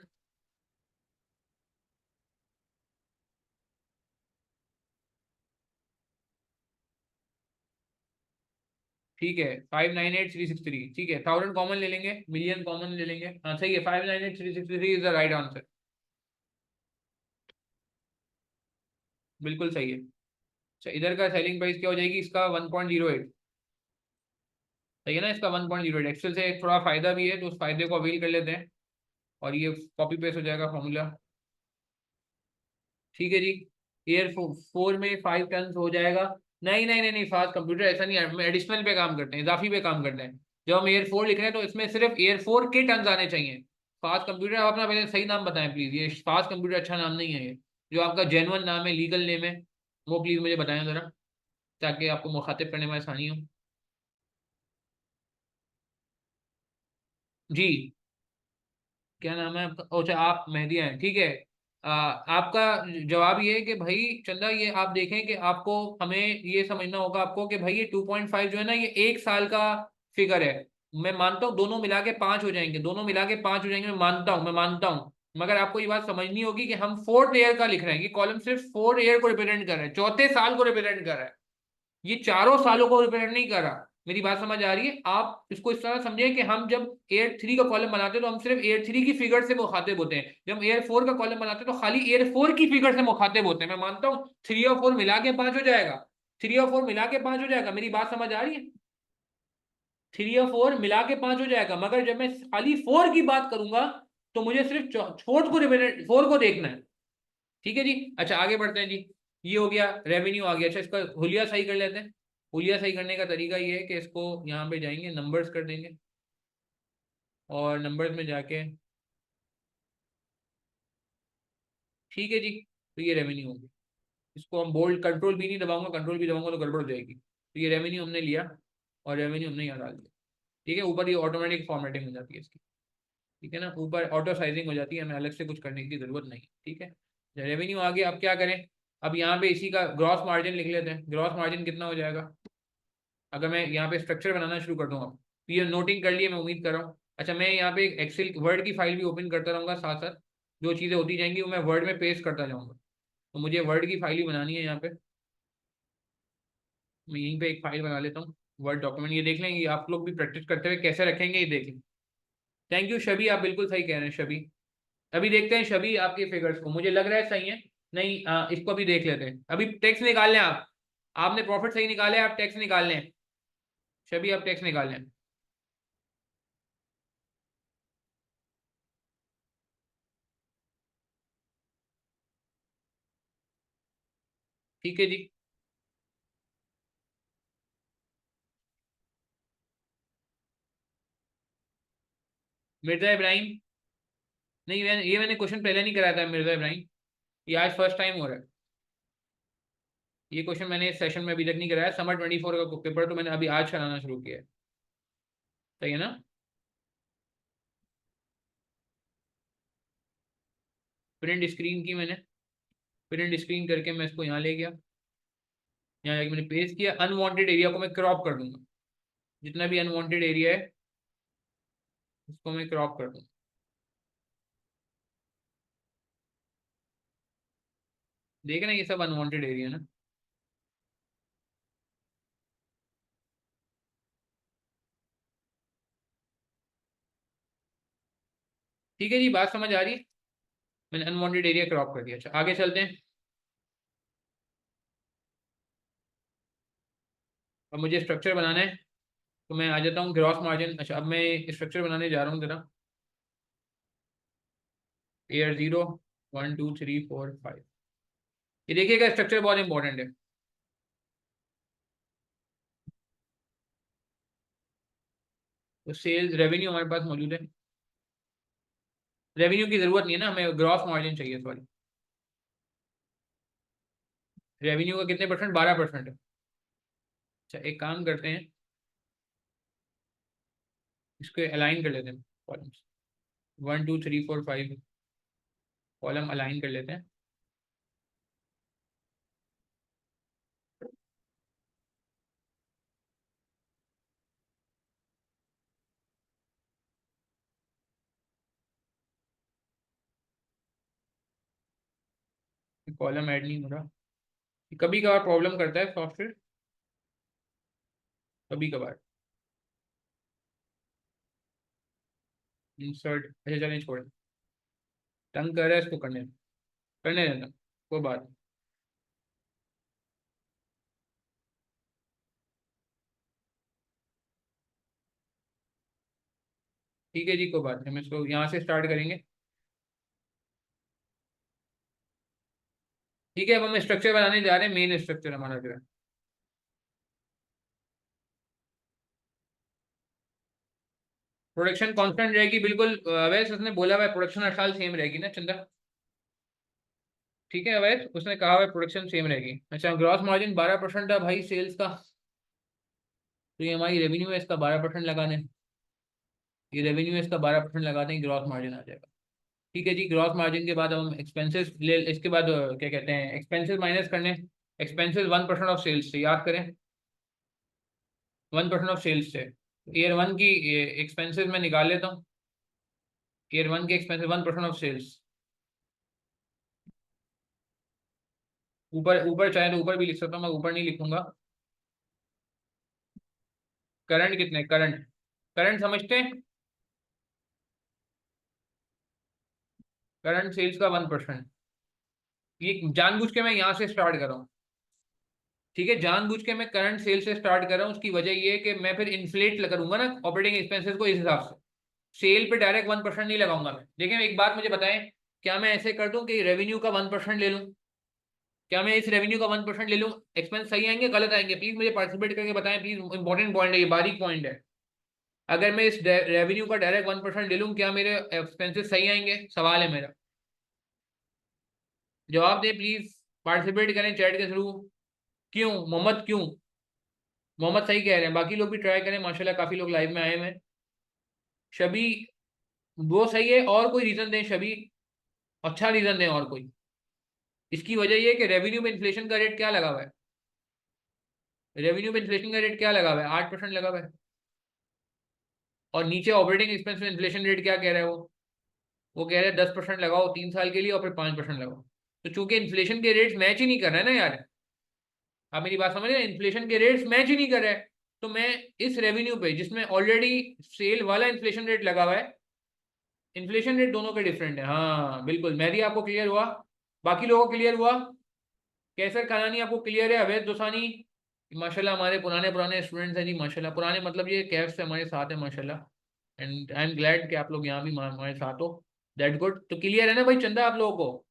ठीक है, 598,363, ठीक है, 1000 कॉमन ले लेंगे, मिलियन कॉमन ले लेंगे, हाँ सही है, 598,363 इज द राइट आंसर। बिल्कुल सही है। अच्छा, इधर का सेलिंग प्राइस क्या हो जाएगी इसका, 1.08। सही है ना, इसका 1.08। एक्सेल से थोड़ा फायदा भी है तो उस फायदे को अवेल कर लेते हैं, और ये कॉपी पेस्ट हो जाएगा फॉर्मूला। ठीक है जी। एयर फोर में 5 टन हो जाएगा। नहीं नहीं नहीं नहीं, फास्ट कंप्यूटर ऐसा नहीं है, हम एडिशनल पे काम करते हैं, इजाफी पे काम करते हैं। जब हम एयर फोर लिख रहे हैं तो इसमें सिर्फ एयर फोर के टन आने चाहिए। फास्ट कंप्यूटर, आप अपना पहले सही नाम बताएं प्लीज, ये फास्ट कंप्यूटर अच्छा नाम नहीं है ये। जो आपका जेन्युइन नाम है, लीगल नेम है, वो प्लीज मुझे बताएं जरा, ताकि आपको मुखातिब करने में आसानी हो। जी, क्या नाम है आपका, अच्छा आप मेहदिया हैं, ठीक है। आपका जवाब ये है कि भाई चंदा, ये आप देखें कि आपको, हमें ये समझना होगा आपको कि भाई ये 2.5 जो है ना, ये 1 साल का फिगर है। मैं मानता हूँ दोनों मिला के 5 हो जाएंगे, दोनों मिला के 5 हो जाएंगे, मैं मानता हूँ, मैं मानता हूँ। मगर आपको ये बात समझनी होगी कि हम फोर्थ ईयर का लिख रहे हैं, ये कॉलम सिर्फ फोर्थ ईयर को रिप्रेजेंट कर रहा है, चौथे साल को रिप्रेजेंट कर रहा है, ये चारों सालों को रिप्रेजेंट नहीं कर रहा। मेरी बात समझ आ रही है, आप इसको इस तरह समझें कि हम जब एयर थ्री का कॉलम बनाते हैं तो हम सिर्फ एयर थ्री की फिगर से मुखातिब होते हैं, जब हम एयर फोर का कॉलम बनाते हैं तो खाली एयर फोर की फिगर से मुखातिब होते हैं। मैं मानता हूँ 3 और 4 मिला के 5 हो जाएगा, 3 और 4 मिला के 5 हो जाएगा, मेरी बात समझ आ रही है, 3 और 4 मिला के 5 हो जाएगा, मगर जब मैं खाली फोर की बात करूंगा तो मुझे सिर्फ फोर्थ को रिप्रेजेंट, फोर को देखना है। ठीक है जी। अच्छा आगे बढ़ते हैं जी। ये हो गया, रेवेन्यू आ गया। अच्छा, इसका हुलिया सही कर लेते हैं। हुलिया सही करने का तरीका ये है कि इसको यहाँ पे जाएंगे, नंबर्स कर देंगे, और नंबर्स में जाके, ठीक है जी, तो ये रेवेन्यू हो गया। इसको हम बोल्ड, कंट्रोल भी नहीं दबाऊंगा, कंट्रोल भी दबाऊंगा तो गड़बड़ हो जाएगी, तो ये रेवेन्यू हमने लिया, और रेवेन्यू हमने यहाँ डाल दिया। ठीक है, ऊपर ये ऑटोमेटिक फॉर्मेटिंग हो जाती है इसकी। ठीक है ना, ऊपर ऑटो साइजिंग हो जाती है, हमें अलग से कुछ करने की जरूरत नहीं। ठीक है, रेवेन्यू आ गया, अब क्या करें, अब यहाँ पे इसी का ग्रॉस मार्जिन लिख लेते हैं। ग्रॉस मार्जिन कितना हो जाएगा, अगर मैं यहाँ पे स्ट्रक्चर बनाना शुरू कर दूंगा, तो ये नोटिंग कर लिए, मैं उम्मीद कर रहा हूँ। अच्छा, मैं यहाँ पे एक्सेल वर्ड की फाइल भी ओपन करता रहूंगा साथ साथ, जो चीज़ें होती जाएंगी वो मैं वर्ड में पेस्ट करता जाऊंगा। तो मुझे वर्ड की फाइल ही बनानी है यहाँ पे, मैं यहीं पे एक फाइल बना लेता हूँ, वर्ड डॉक्यूमेंट। ये देख लेंगे, आप लोग भी प्रैक्टिस करते हुए कैसे रखेंगे ये देख लें। थैंक यू शबी, आप बिल्कुल सही कह रहे हैं शबी। अभी देखते हैं शबी आपके फिगर्स को, मुझे लग रहा है सही है। नहीं, इसको अभी देख लेते हैं, अभी टैक्स निकाल लें आप। आपने प्रॉफिट सही निकाले, आप टैक्स निकाल लें। शबी आप टैक्स निकाल लें। ठीक है जी। मिर्जा इब्राहिम, नहीं ये मैंने क्वेश्चन पहले नहीं कराया था मिर्जा इब्राहिम, ये आज फर्स्ट टाइम हो रहा है। ये क्वेश्चन मैंने इस सेशन में अभी तक नहीं कराया, समर 24 का पेपर तो मैंने अभी आज कराना शुरू किया है। सही है ना। प्रिंट स्क्रीन की मैंने, प्रिंट स्क्रीन करके मैं इसको यहाँ ले गया, यहाँ जाके मैंने पेस्ट किया, अनवांटेड एरिया को मैं क्रॉप कर दूंगा, जितना भी अनवांटेड एरिया है उसको मैं क्रॉप कर दूंगा। देख ना, ये सब अनवांटेड एरिया ना। ठीक है जी, बात समझ आ रही है, मैंने अनवांटेड एरिया क्रॉप कर दिया। अच्छा आगे चलते हैं। अब मुझे स्ट्रक्चर बनाना है, तो मैं आ जाता हूँ ग्रॉस मार्जिन। अच्छा, अब मैं स्ट्रक्चर बनाने जा रहा हूँ जरा। एयर 0, 1 2 3 4 5। ये देखिएगा, स्ट्रक्चर बहुत इंपॉर्टेंट है। तो सेल्स रेवेन्यू हमारे पास मौजूद है। रेवेन्यू की जरूरत नहीं है ना, हमें ग्रॉस मार्जिन चाहिए, सॉरी। रेवेन्यू का कितने परसेंट? 12% है। अच्छा, एक काम करते हैं, इसको अलाइन कर लेते हैं कॉलम्स। 1 2 3 4 5 कॉलम अलाइन कर लेते हैं। कॉलम ऐड नहीं हो रहा, कभी कभार प्रॉब्लम करता है सॉफ्टवेयर, कभी कभार। इंसर्ट, अच्छा चलें छोड़, तंग कर रहा है इसको, करने देना, कोई बात नहीं। ठीक है जी, कोई बात नहीं, हम इसको यहाँ से स्टार्ट करेंगे। ठीक है, अब हम स्ट्रक्चर बनाने जा रहे हैं, मेन स्ट्रक्चर हमारा जो है। प्रोडक्शन कांस्टेंट रहेगी बिल्कुल। अवैस उसने बोला हुआ है प्रोडक्शन हर साल सेम रहेगी ना चंदा? ठीक है अवैस, उसने कहा हुआ है प्रोडक्शन सेम रहेगी। अच्छा, ग्रॉस मार्जिन 12% है भाई सेल्स का, तो ये हमारी रेवेन्यू है, इसका 12% लगा दें। ये रेवेन्यू है, इसका 12% लगा दें, ग्रॉस मार्जिन आ जाएगा। ठीक है जी, ग्रॉस मार्जिन के बाद हम एक्सपेंसेस ले, इसके बाद क्या कहते हैं, एक्सपेंसेस माइनस करने। एक्सपेंसेस 1% ऑफ सेल्स से, याद करें, 1% ऑफ सेल्स से। ईयर वन की एक्सपेंसेस में निकाल लेता हूँ। ईयर वन के एक्सपेंसेस 1% ऑफ सेल्स। ऊपर ऊपर चाहे तो ऊपर भी लिख सकता हूँ, मैं ऊपर नहीं लिखूंगा। करंट कितने? करंट, करंट समझते हैं? करंट सेल्स का 1%। ये जानबूझ के मैं यहाँ से स्टार्ट कर रहा हूँ। ठीक है, जानबूझ के मैं करंट सेल से स्टार्ट कर रहा हूँ, उसकी वजह ये है कि मैं फिर इन्फ्लेट करूंगा ना ऑपरेटिंग एक्सपेंसेस को, इस हिसाब से। सेल पे डायरेक्ट 1% नहीं लगाऊंगा मैं। देखिए एक बात मुझे बताएं, क्या मैं ऐसे कर दूं कि रेवेन्यू का 1% ले लूं? क्या मैं इस रेवेन्यू का 1% ले लूं? एक्सपेंस सही आएंगे गलत आएंगे? प्लीज मुझे पार्टिसिपेट करके बताएं प्लीज, इंपॉर्टेंट पॉइंट है ये, बारीक पॉइंट है। अगर मैं इस रेवेन्यू का डायरेक्ट 1% ले लूं, क्या मेरे एक्सपेंसेस सही आएंगे? सवाल है मेरा, जवाब दें प्लीज। पार्टिसिपेट करें चैट के थ्रू। क्यों मोहम्मद, क्यों? मोहम्मद सही कह रहे हैं, बाकी लोग भी ट्राई करें, माशाल्लाह काफी लोग लाइव में आए हुए हैं। शबी, वो सही है, और कोई रीजन दें शबी, अच्छा रीजन दें और कोई। इसकी वजह यह है कि रेवेन्यू में इन्फ्लेशन का रेट क्या लगा हुआ है? रेवेन्यू में इन्फ्लेशन का रेट क्या लगा हुआ है? 8% लगा हुआ है। और नीचे ऑपरेटिंग एक्सपेंस में इन्फ्लेशन रेट क्या कह रहा है वो कह रहा है 10% लगाओ 3 साल के लिए और फिर 5% लगाओ। तो चूंकि इन्फ्लेशन के रेट्स मैच ही नहीं कर रहे हैं ना यार, आप मेरी बात समझ रहे हैं, इन्फ्लेशन के रेट्स मैच ही नहीं कर रहे हैं, तो मैं इस रेवेन्यू पे जिसमें ऑलरेडी सेल वाला इन्फ्लेशन रेट लगा हुआ है, इन्फ्लेशन रेट दोनों के डिफरेंट है। हाँ बिल्कुल, मेहदी आपको क्लियर हुआ? बाकी लोगों को क्लियर हुआ? कैसर खानानी आपको क्लियर है? अवैध दोसानी, माशाल्लाह हमारे पुराने पुराने स्टूडेंट्स हैं जी, माशाल्लाह पुराने मतलब ये कैफ से हमारे साथ है माशाल्लाह। एंड आई एम ग्लैड कि आप लोग यहाँ भी हमारे साथ हो। दैट गुड, तो क्लियर है ना भाई चंदा आप लोगों को?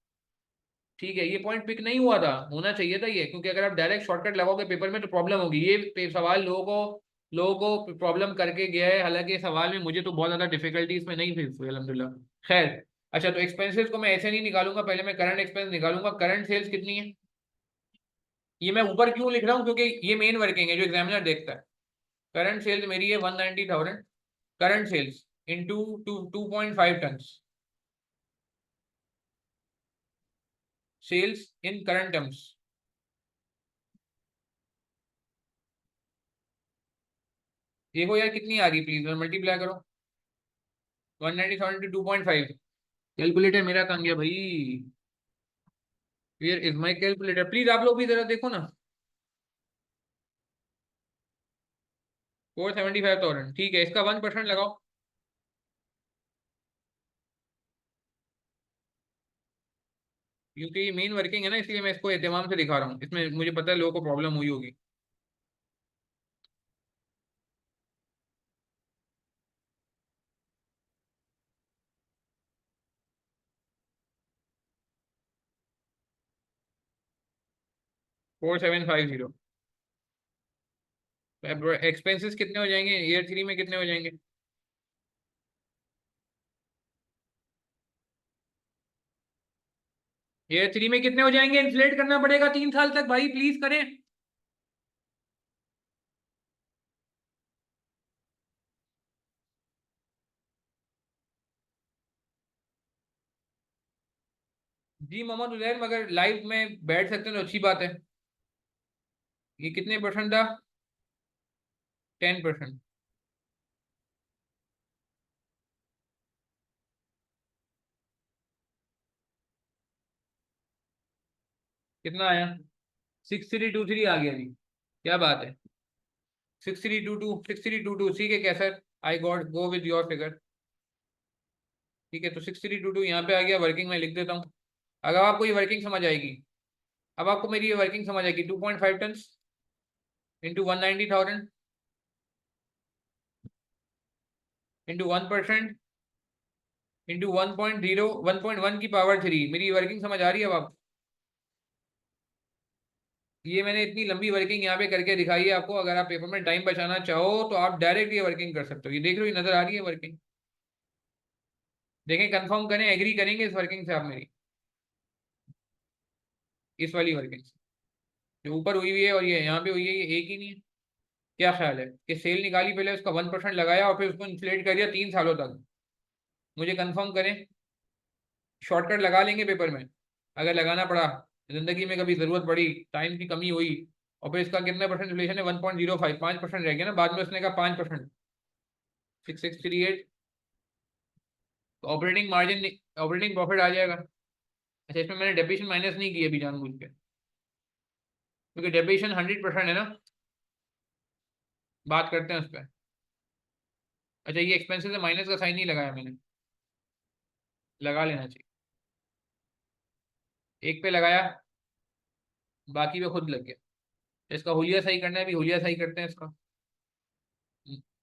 ठीक है, ये पॉइंट पिक नहीं हुआ था, होना चाहिए था ये, क्योंकि अगर आप डायरेक्ट शॉर्टकट लगाओगे पेपर में तो प्रॉब्लम होगी। ये सवाल लोगों को प्रॉब्लम करके गया है, हालांकि ये सवाल में मुझे तो बहुत ज्यादा डिफिकल्टी इसमें नहीं फेस हुई अल्हम्दुलिल्लाह। खैर, अच्छा, तो एक्सपेंसेस को मैं ऐसे नहीं निकालूंगा, पहले मैं करंट एक्सपेंस निकालूंगा। करंट सेल्स कितनी है? ये मैं ऊपर क्यों लिख रहा हूँ, क्योंकि ये मेन वर्किंग है जो एग्जामिनर देखता है। करंट सेल्स मेरी है 190,000। Current sales into 2.5 ton sales in current terms. देखो यार कितनी आ रही, प्लीज मल्टीप्लाई करो। 190,000 टू 2.5। कैलकुलेटर मेरा कहाँ गया भाई? Where is my calculator? Please आप लोग भी जरा देखो ना। 475,000, ठीक है, इसका 1% लगाओ। क्योंकि ये मेन वर्किंग है ना, इसलिए मैं इसको एहतमाम से दिखा रहा हूँ, इसमें मुझे पता है लोगों को प्रॉब्लम हुई होगी। 4750। एक्सपेंसेस कितने हो जाएंगे ईयर 3 में, कितने हो जाएंगे? ईयर 3 में कितने हो जाएंगे? इन्फ्लेट करना पड़ेगा 3 साल तक भाई, प्लीज करें। जी मोहम्मद उजैर, मगर लाइव में बैठ सकते हैं तो अच्छी बात है। ये कितने परसेंट था? 10%। कितना आया? 6323 आ गया जी। क्या बात है। 6322 ठीक है क्या sir? I got go with your figure. ठीक है, तो 6322 यहाँ पे आ गया, वर्किंग में लिख देता हूँ। अगर आपको ये वर्किंग समझ आएगी, अब आपको मेरी ये वर्किंग समझ आएगी, 2.5 टन इंटू 190,000 इंटू 1% इंटू 1.1 की पावर 3। मेरी वर्किंग समझ आ रही है अब आप? ये मैंने इतनी लंबी वर्किंग यहाँ पे करके दिखाई है आपको। अगर आप पेपर में टाइम बचाना चाहो तो आप डायरेक्ट ये वर्किंग कर सकते हो। ये देख रहे हो, ये नजर आ रही है वर्किंग? देखें, कंफर्म करें, एग्री करेंगे इस वर्किंग से आप मेरी? इस वाली वर्किंग से जो ऊपर हुई हुई है और ये यहाँ पे हुई है, ये एक ही नहीं है? क्या ख्याल है कि सेल निकाली, पहले उसका 1% लगाया और फिर उसको इन्फ्लेट कर दिया 3 सालों तक? मुझे कंफर्म करें। शॉर्टकट लगा लेंगे पेपर में, अगर लगाना पड़ा, जिंदगी में कभी जरूरत पड़ी, टाइम की कमी हुई, और फिर इसका कितना परसेंट इन्फ्लेशन है? 1.05, 5% रह गया ना, बाद में उसने कहा 5%। 6638। तो ऑपरेटिंग मार्जिन, ऑपरेटिंग प्रॉफिट आ जाएगा। अच्छा, इसमें मैंने डेप्रिसिएशन माइनस नहीं की अभी जानबूझ के, क्योंकि डेप्रिसिएशन 100% है ना। बात करते हैं उस पर। अच्छा, ये एक्सपेंसेस है, माइनस का साइन नहीं लगाया मैंने, लगा लेना चाहिए। एक पे लगाया, बाकी पे खुद लग गया। इसका हुलिया सही करना है, भी हुलिया सही करते हैं इसका।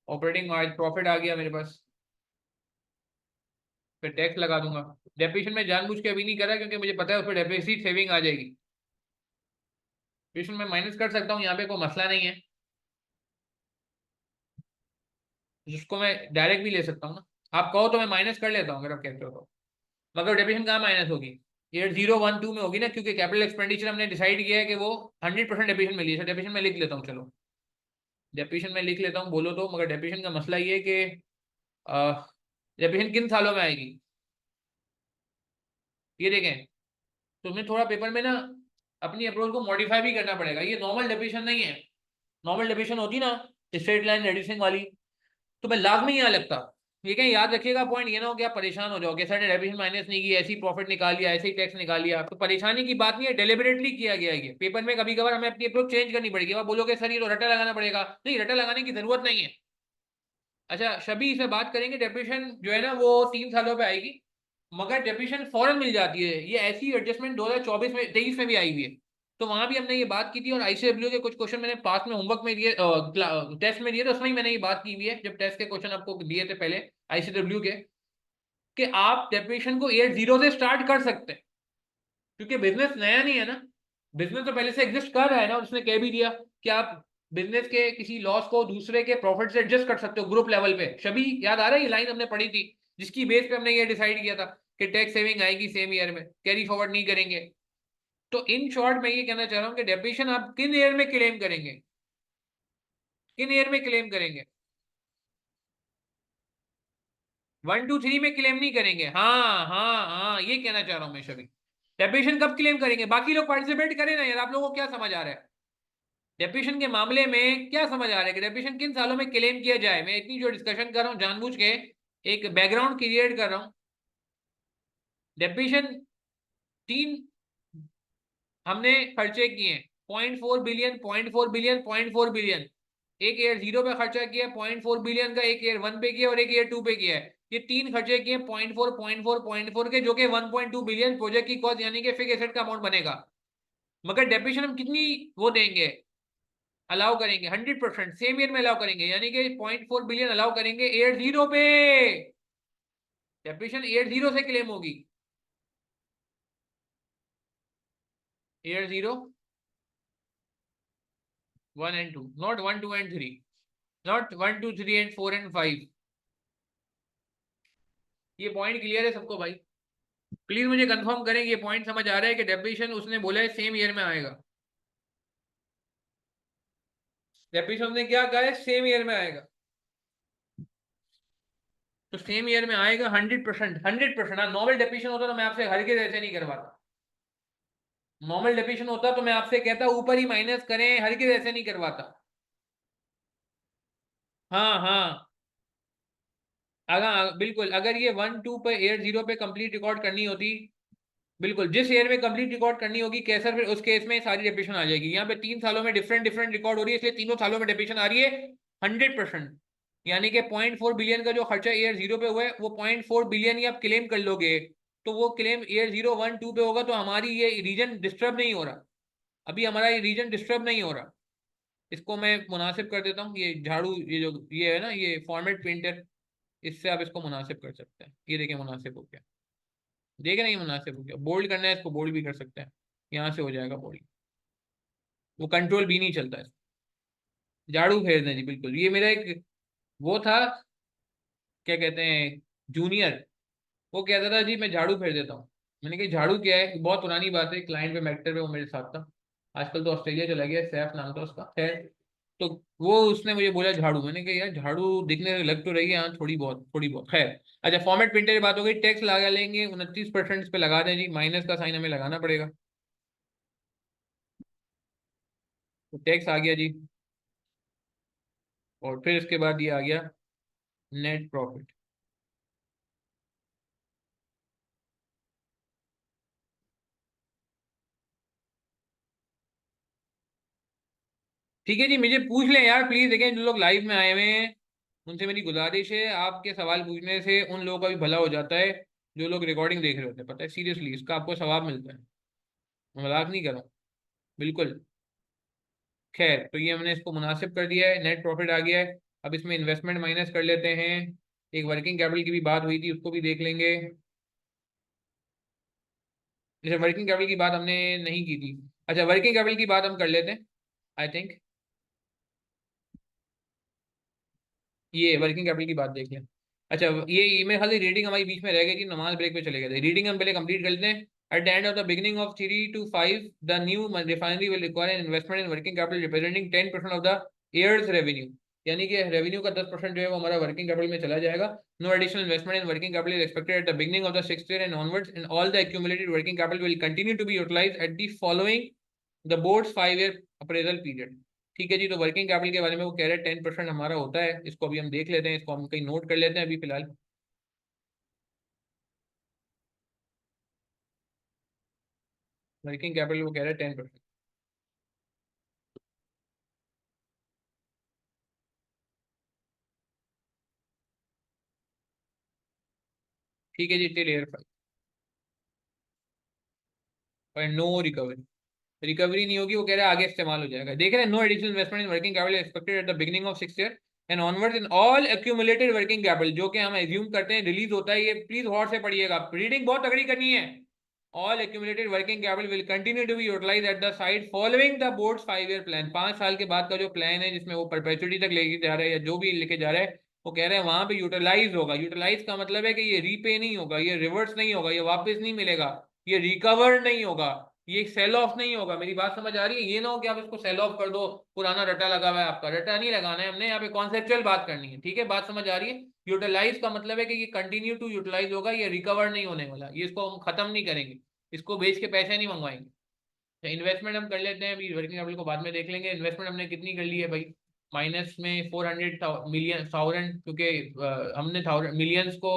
ऑपरेटिंग मार्जिन प्रॉफिट आ गया मेरे पास, फिर टैक्स लगा दूंगा। डेप्रिसिएशन में जानबूझ के अभी नहीं करा, क्योंकि मुझे पता है उस पर डेप्रिसिएट सेविंग आ जाएगी। डेप्रिसिएशन में माइनस कर सकता हूँ, यहाँ पे कोई मसला नहीं है, जिसको मैं डायरेक्ट भी ले सकता हूँ ना। आप कहो तो मैं माइनस कर लेता हूँ अगर आप कहते हो तो। मगर डेप्रिसिएशन कहाँ माइनस होगी? ये 012 में होगी ना, क्योंकि कैपिटल एक्सपेंडिचर हमने डिसाइड किया है कि वो 100% डेप्रिसिएशन में लिए। डेप्रिसिएशन में लिख लेता हूँ, चलो डेप्रिसिएशन में लिख लेता हूँ, बोलो तो। मगर डेप्रिसिएशन का मसला ये है कि डेप्रिसिएशन किन सालों में आएगी, ये देखें। तो हमें थोड़ा पेपर में ना अपनी अप्रोच को मॉडिफाई भी करना पड़ेगा। ये नॉर्मल डेफिनेशन नहीं है। नॉर्मल डेफिनेशन होती ना, स्ट्रेट लाइन रेड्यूसिंग वाली, तो मैं लाजमी यहाँ लगता। ये कहीं याद रखिएगा पॉइंट, ये ना हो कि आप परेशान हो जाओगे, सर ने डेफिनेशन माइनस नहीं की, ऐसे ही प्रॉफिट निकाल लिया, ऐसे ही टैक्स निकाल लिया। तो परेशानी की बात नहीं है, डेलिबरेटली किया गया है ये। पेपर में कभी कभार हमें अपनी अप्रोच चेंज करनी पड़ेगी। आप बोलोगे सर ये तो रट्टा लगाना पड़ेगा, नहीं, रट्टा लगाने की जरूरत नहीं है। अच्छा, शबी से बात करेंगे, डेप्रिसिएशन जो है ना वो 3 सालों पे आएगी, मगर डेप्रिसिएशन फौरन मिल जाती है। ये ऐसी एडजस्टमेंट 2024 में 23 में भी आई हुई है। तो वहां भी हमने ये बात की थी, और आईसीडब्ल्यू के कुछ क्वेश्चन मैंने पास में होमवर्क में दिए, टेस्ट में दिए, तो उसमें ही मैंने ये बात की हुई है, जब टेस्ट के क्वेश्चन आपको दिए थे पहले आईसीडब्ल्यू के, कि आप डेप्रिसिएशन को ईयर 0 से स्टार्ट कर सकते हैं, क्योंकि बिजनेस नया नहीं है ना। बिजनेस तो पहले से एग्जिस्ट कर रहा है ना, और उसने कह भी दिया कि आप बिजनेस के किसी लॉस को दूसरे के प्रॉफिट से एडजस्ट कर सकते हो ग्रुप लेवल पे। शबी याद आ रहा है, ये लाइन हमने पढ़ी थी, जिसकी बेस पे हमने ये डिसाइड किया था कि टैक्स सेविंग आएगी सेम ईयर में, कैरी फॉरवर्ड नहीं करेंगे। तो इन शॉर्ट मैं ये कहना चाह रहा हूँ कि डेप्रिसिएशन आप किन ईयर में क्लेम करेंगे, किन ईयर में क्लेम करेंगे? 1 2 3 में क्लेम नहीं करेंगे। हाँ हाँ हाँ, ये कहना चाह रहा हूँ मैं शबी। डेप्रिसिएशन कब क्लेम करेंगे? बाकी लोग पार्टिसिपेट करें ना यार, आप लोगों को क्या समझ आ रहा है? डेप्रिसिएशन के मामले में क्या समझ आ रहा है कि डेप्रिसिएशन किन सालों में क्लेम किया जाए? मैं इतनी जो डिस्कशन कर रहा हूँ जानबूझ के, एक बैकग्राउंड क्रिएट कर रहा हूँ। डेप्रिसिएशन 3 हमने खर्चे किए, 0.4 बिलियन, 0.4 बिलियन, 0.4 बिलियन। एक ईयर 0 पे खर्चा किया 0.4 बिलियन का, एक ईयर 1 पे किया और एक ईयर 2 पे किया है। ये 3 खर्चे किए 0.4, 0.4, 0.4 के, जो कि 1.2 बिलियन प्रोजेक्ट की कॉस्ट, यानी कि फिक्स एसेट का अमाउंट बनेगा। मगर डेप्रिसिएशन हम कितनी वो देंगे, अलाउ करेंगे? 100% सेम ईयर में अलाउ करेंगे, यानी कि 0.4 बिलियन अलाउ करेंगे ईयर 0 पे। डेप्रिसिएशन ईयर 0 से क्लेम होगी, year 0। 1 and 2, not 1, 2 and 3, not 1, 2, 3 and 4 and 5। ये पॉइंट क्लियर है सबको भाई? प्लीज मुझे कंफर्म करें कि ये पॉइंट समझ आ रहा है कि डेफिनेशन उसने बोला है सेम ईयर में आएगा। डेफिनेशन ने क्या कहा है? सेम ईयर में आएगा। तो सेम ईयर में आएगा 100%, 100%। हाँ, नॉर्मल डेफिनेशन होता तो मैं आपसे हर के ऐसे नहीं करवाता। नॉर्मल डेफिनेशन होता तो मैं आपसे कहता ऊपर ही माइनस करें, हर के ऐसे नहीं करवाता। हाँ हाँ, अगर बिल्कुल, अगर ये 1, 2 पे, एयर 0 पे कंप्लीट रिकॉर्ड करनी होती, बिल्कुल जिस ईयर में कंप्लीट रिकॉर्ड करनी होगी कैसर, फिर उस केस में सारी डेप्रेशन आ जाएगी। यहाँ पे 3 सालों में डिफरेंट डिफरेंट रिकॉर्ड हो रही है, इसलिए तीनों सालों में डेप्रेशन आ रही है 100%। यानी कि 0.4 बिलियन का जो खर्चा ईयर 0 पे हुआ है वो 0.4 बिलियन ही आप क्लेम कर लोगे। तो वो क्लेम ईयर 0, 1, 2 पे होगा तो हमारी ये रीजन डिस्टर्ब नहीं हो रहा। अभी हमारा ये रीजन डिस्टर्ब नहीं हो रहा। इसको मैं मुनासिब कर देता हूँ, ये झाड़ू, ये जो ये है ना, ये फॉर्मेट प्रिंटर, इससे आप इसको मुनासिब कर सकते हैं। ये देखिए मुनासिब हो गया, देख रहे हैं? ये मुनासिब हो गया। बोल्ड करना है इसको, बोल्ड भी कर सकते हैं, यहाँ से हो जाएगा बोल्ड। वो कंट्रोल भी नहीं चलता है। झाड़ू फेर दें जी, बिल्कुल। ये मेरा एक वो था, क्या कहते हैं, जूनियर, वो कहता था जी मैं झाड़ू फेर देता हूँ। मैंने कहा झाड़ू क्या है? बहुत पुरानी बात है, क्लाइंट पे मैटर पे वो मेरे साथ था, आजकल तो ऑस्ट्रेलिया चला गया, सैफ नाम था उसका, खैर। तो वो उसने मुझे बोला झाड़ू, मैंने कहा यार झाड़ू दिखने में लग तो रही है, हाँ थोड़ी बहुत, थोड़ी बहुत, खैर। अच्छा, फॉर्मेट प्रिंटर की बात हो गई, टैक्स लगा लेंगे 29% पे लगा दें जी, माइनस का साइन हमें लगाना पड़ेगा। तो टैक्स आ गया जी, और फिर इसके बाद ये आ गया नेट प्रॉफिट। ठीक है जी, मुझे पूछ लें यार प्लीज, देखें जो लोग लाइव में आए हुए हैं उनसे मेरी गुजारिश है, आपके सवाल पूछने से उन लोगों का भी भला हो जाता है जो लोग रिकॉर्डिंग देख रहे होते हैं, पता है, सीरियसली इसका आपको सवाब मिलता है, मैं मजाक नहीं कर रहा हूँ, बिल्कुल। खैर, तो ये हमने इसको मुनासिब कर दिया है, नेट प्रॉफिट आ गया है। अब इसमें इन्वेस्टमेंट माइनस कर लेते हैं। एक वर्किंग कैपिटल की भी बात हुई थी, उसको भी देख लेंगे। जैसे वर्किंग कैपिटल की बात हमने नहीं की थी। अच्छा, वर्किंग कैपिटल की बात हम कर लेते हैं, आई थिंक। ये वर्किंग कैपिटल की बात देख लें। अच्छा, ये मेरे ख्याल से रीडिंग हमारी बीच में रह गई थी, नमाज ब्रेक पे चले गए थे। रीडिंग हम पहले कंप्लीट कर लेते हैं। Eight the end of the beginning of 3 to 5 the new refinery will require an investment in working capital representing 10% of the years revenue. यानी कि रेवेन्यू का 10% जो है वो हमारा वर्किंग कैपिटल में चला जाएगा। No additional investment in working capital is expected at the beginning of the 6th year and onwards, and all the accumulated working capital will continue to be utilised at the following the board's 5 year appraisal period. ठीक है जी, तो working capital के बारे में वो कह रहे हैं 10% हमारा होता है, इसको अभी हम देख लेते हैं, इसको हम कहीं नोट कर लेते हैं अभी फिलहाल। वर्किंग कैपिटल वो कह रहे हैं 10%। ठीक है जी, टिल ईयर 5 और नो रिकवरी। रिकवरी नहीं होगी, वो कह रहे हैं आगे इस्तेमाल हो जाएगा। देख रहे हैं, no additional investment in working capital expected at the beginning of 6th year and onwards in all accumulated working capital, जो कि हम एज्यूम करते हैं रिलीज होता है। ये प्लीज गौर से पढ़िएगा, रीडिंग बहुत तगड़ी करनी है। All accumulated working capital will continue to be utilise at the site following the board's 5 year plan. 5 साल के बाद का जो प्लान है जिसमें वो परपेचुटी तक लेके जा रहे हैं या जो भी लेके जा रहे हैं, वो कह रहे हैं वहां पे यूटिलाइज होगा। यूटिलाइज का मतलब है कि ये रीपे नहीं होगा, ये रिवर्स नहीं होगा, ये वापस नहीं मिलेगा, ये रिकवर नहीं होगा, ये सेल ऑफ नहीं होगा। मेरी बात समझ आ रही है? ये ना हो कि आप इसको सेल ऑफ कर दो, पुराना रटा लगा हुआ है, आपका रटा नहीं लगाना है हमने, यहाँ पे कॉन्सेप्चुअल बात करनी है। ठीक है, बात समझ आ रही है? यूटिलाइज का मतलब है कि ये कंटिन्यू टू यूटिलाइज होगा, ये रिकवर नहीं होने वाला, ये इसको हम खत्म नहीं करेंगे, इसको बेच के पैसे नहीं मंगवाएंगे। इन्वेस्टमेंट हम कर लेते हैं, अभी वर्किंग कैपिटल को बाद में देख लेंगे। इन्वेस्टमेंट हमने कितनी कर ली है भाई? माइनस में 400 मिलियन, क्योंकि हमने थाउजेंड मिलियंस को,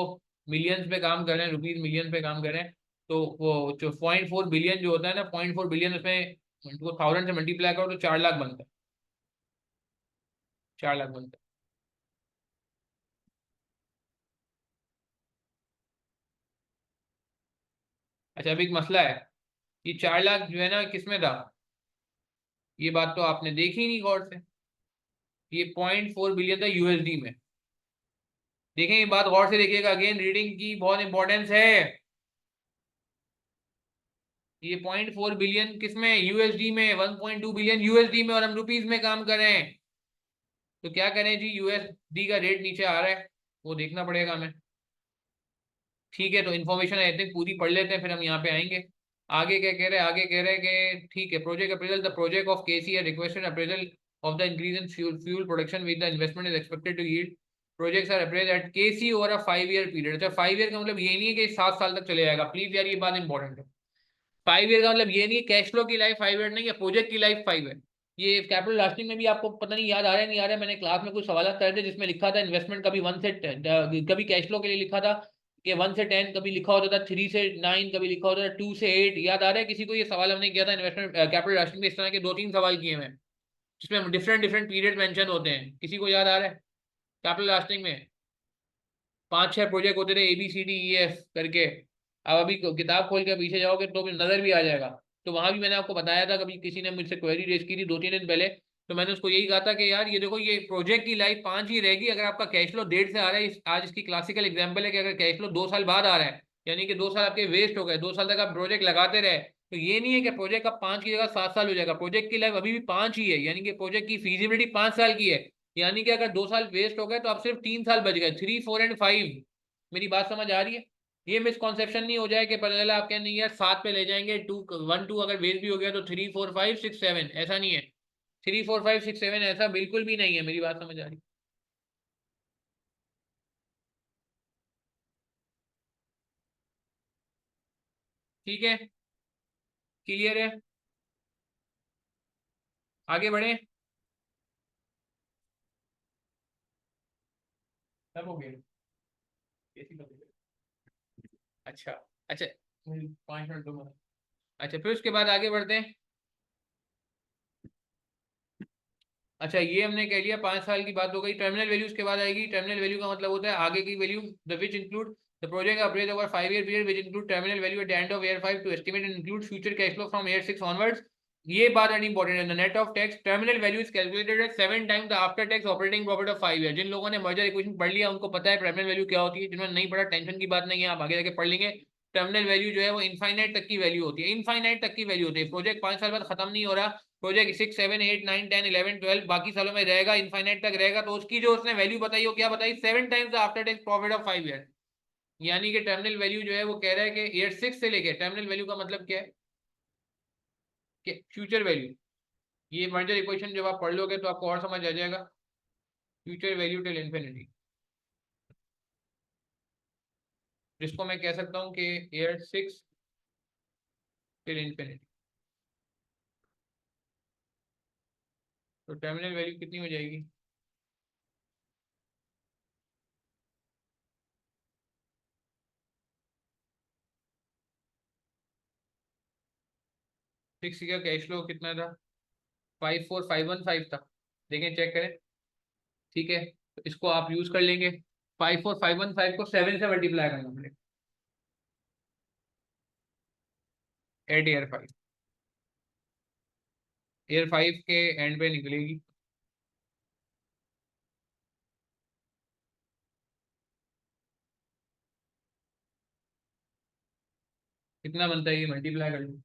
मिलियंस पे काम कर रहे हैं, रुपीज मिलियन पे काम कर रहे हैं। तो वो जो 0.4 बिलियन जो होता है ना, 0.4 बिलियन, उसमें उसको 1000 से मल्टीप्लाई करो तो 4 लाख बनता है। 4 लाख बनता है। अच्छा, अभी एक मसला है, ये 4 लाख जो है ना किस में था? ये बात तो आपने देखी नहीं गौर से। ये 0.4 बिलियन था यूएसडी में। देखें, ये बात गौर से देखिएगा, अगेन रीडिंग की बहुत इंपॉर्टेंस है। ये 0.4 बिलियन किसमें, यूएसडी में, 1.2 बिलियन यूएसडी में, और हम रुपीज में काम कर रहे हैं। तो क्या करें जी, यूएसडी का रेट नीचे आ रहा है, वो देखना पड़ेगा हमें। ठीक है, तो इन्फॉर्मेशन आई थिंक पूरी पढ़ लेते हैं, फिर हम यहाँ पे आएंगे। आगे क्या कह रहे हैं, आगे कह रहे हैं कि ठीक है, project appraisal, the project of KC है requested appraisal of the increase in fuel production with the investment is expected to yield projects are appraise at KC over a 5 year period. अच्छा, 5 ईयर का मतलब ये नहीं है कि 7 साल तक चले जाएगा, प्लीज यार ये बात इंपॉर्टेंट है। 5 ईयर का मतलब ये नहीं है कैश फ्लो की लाइफ 5 ईयर नहीं है, प्रोजेक्ट की लाइफ 5 है। ये कैपिटल लास्टिंग में भी आपको पता नहीं याद आ रहा है नहीं आ रहा है, मैंने क्लास में कुछ सवाल करे थे जिसमें लिखा था इन्वेस्टमेंट कभी 1 से 10, कभी कैश फ्लो के लिए लिखा था कि 1 से 10, कभी लिखा होता था 3 से 9, कभी लिखा होता था 2 से 8। याद आ रहा है किसी को ये सवाल हमने किया था इन्वेस्टमेंट कैपिटल लास्टिंग में, इस तरह के 2-3 सवाल किए हैं जिसमें डिफरेंट डिफरेंट पीरियड मेंशन होते हैं, किसी को याद आ रहा है? कैपिटल लास्टिंग में 5-6 प्रोजेक्ट होते थे ABCDEF करके। अब अभी किताब खोल के पीछे जाओगे तो भी नजर भी आ जाएगा। तो वहां भी मैंने आपको बताया था, कभी किसी ने मुझसे क्वेरी रेज की थी 2-3 दिन पहले, तो मैंने उसको यही कहा था कि यार ये देखो, ये प्रोजेक्ट की लाइफ 5 ही रहेगी अगर आपका कैश फ्लो 1.5 से आ रहा है। आज इसकी क्लासिकल एग्जाम्पल है कि अगर कैश फ्लो 2 साल बाद आ रहा है, यानी कि 2 साल आपके वेस्ट हो गए, 2 साल तक आप प्रोजेक्ट लगाते रहे, तो ये नहीं है कि प्रोजेक्ट का 5 की जगह 7 साल हो जाएगा, प्रोजेक्ट की लाइफ अभी भी 5 ही है, यानी कि प्रोजेक्ट की फीजिबिलिटी 5 साल की है। यानी कि अगर 2 साल वेस्ट हो गए तो आप सिर्फ 3 साल बच गए, 3, 4 एंड 5। मेरी बात समझ आ रही है? ये मिसकॉन्सेप्शन नहीं हो जाए कि पता चला आप क्या नहीं यार 7 पे ले जाएंगे, 2 1 2 अगर वेस्ट भी हो गया तो 3 4 5 6 7, ऐसा नहीं है। 3 4 5 6 7 ऐसा बिल्कुल भी नहीं है, मेरी बात समझ आ रही? ठीक है, क्लियर है, आगे बढ़े। सब हो गया, कैसी बात है? अच्छा, अच्छा, 5 मिनट दो मुझे। अच्छा, फिर उसके बाद आगे बढ़ते हैं। अच्छा, ये हमने कह लिया 5 साल की बात हो गई। टर्मिनल वैल्यू उसके बाद आएगी। टर्मिनल वैल्यू का मतलब होता है आगे की value, the which include the project appraise over 5 year period which include terminal value at the end of year 5 to estimate and include future cash flow from year 6 onwards. ये बात बड़ी important है। The net of tax terminal value is calculated at 7 times the after tax operating profit of 5 year. जिन लोगों ने merger equation पढ़ लिया उनको पता है टर्मिनल वैल्यू क्या होती है, जिन्होंने नहीं पढ़ा टेंशन की बात नहीं है, आप आगे जाके पढ़ लेंगे। टर्मिनल वैल्यू जो है वो इनफाइनाइट तक की वैल्यू होती है, इनफाइनाइट तक की वैल्यू होती है। प्रोजेक्ट 5 साल बाद खत्म नहीं हो रहा, प्रोजेक्ट 6 7 8 9 10 11 12 बाकी सालों में रहेगा, इनफाइनाइट तक रहेगा, तो उसकी जो उसने वैल्यू बताई वो क्या बताई, 7 times after tax profit of 5 year. यानी कि टर्मिनल वैल्यू जो है वो कह रहा है कि ईयर 6 से लेके, टर्मिनल वैल्यू का मतलब क्या है कि फ्यूचर वैल्यू। ये मर्जर इक्वेशन जब आप पढ़ लोगे तो आपको और समझ आ जाएगा। फ्यूचर वैल्यू टिल इन्फिनिटी, जिसको मैं कह सकता हूँ कि ईयर 6 टिल इन्फिनिटी। तो टर्मिनल वैल्यू कितनी हो जाएगी? सिक्स का कैश फ्लो कितना था? 54515 था। देखें, चेक करें। ठीक है, तो इसको आप यूज कर लेंगे। 54515 को 7 से मल्टीप्लाई करना पड़ेगा एट ईयर 5। ईयर 5 के एंड पे निकलेगी। कितना बनता है ये मल्टीप्लाई कर लो।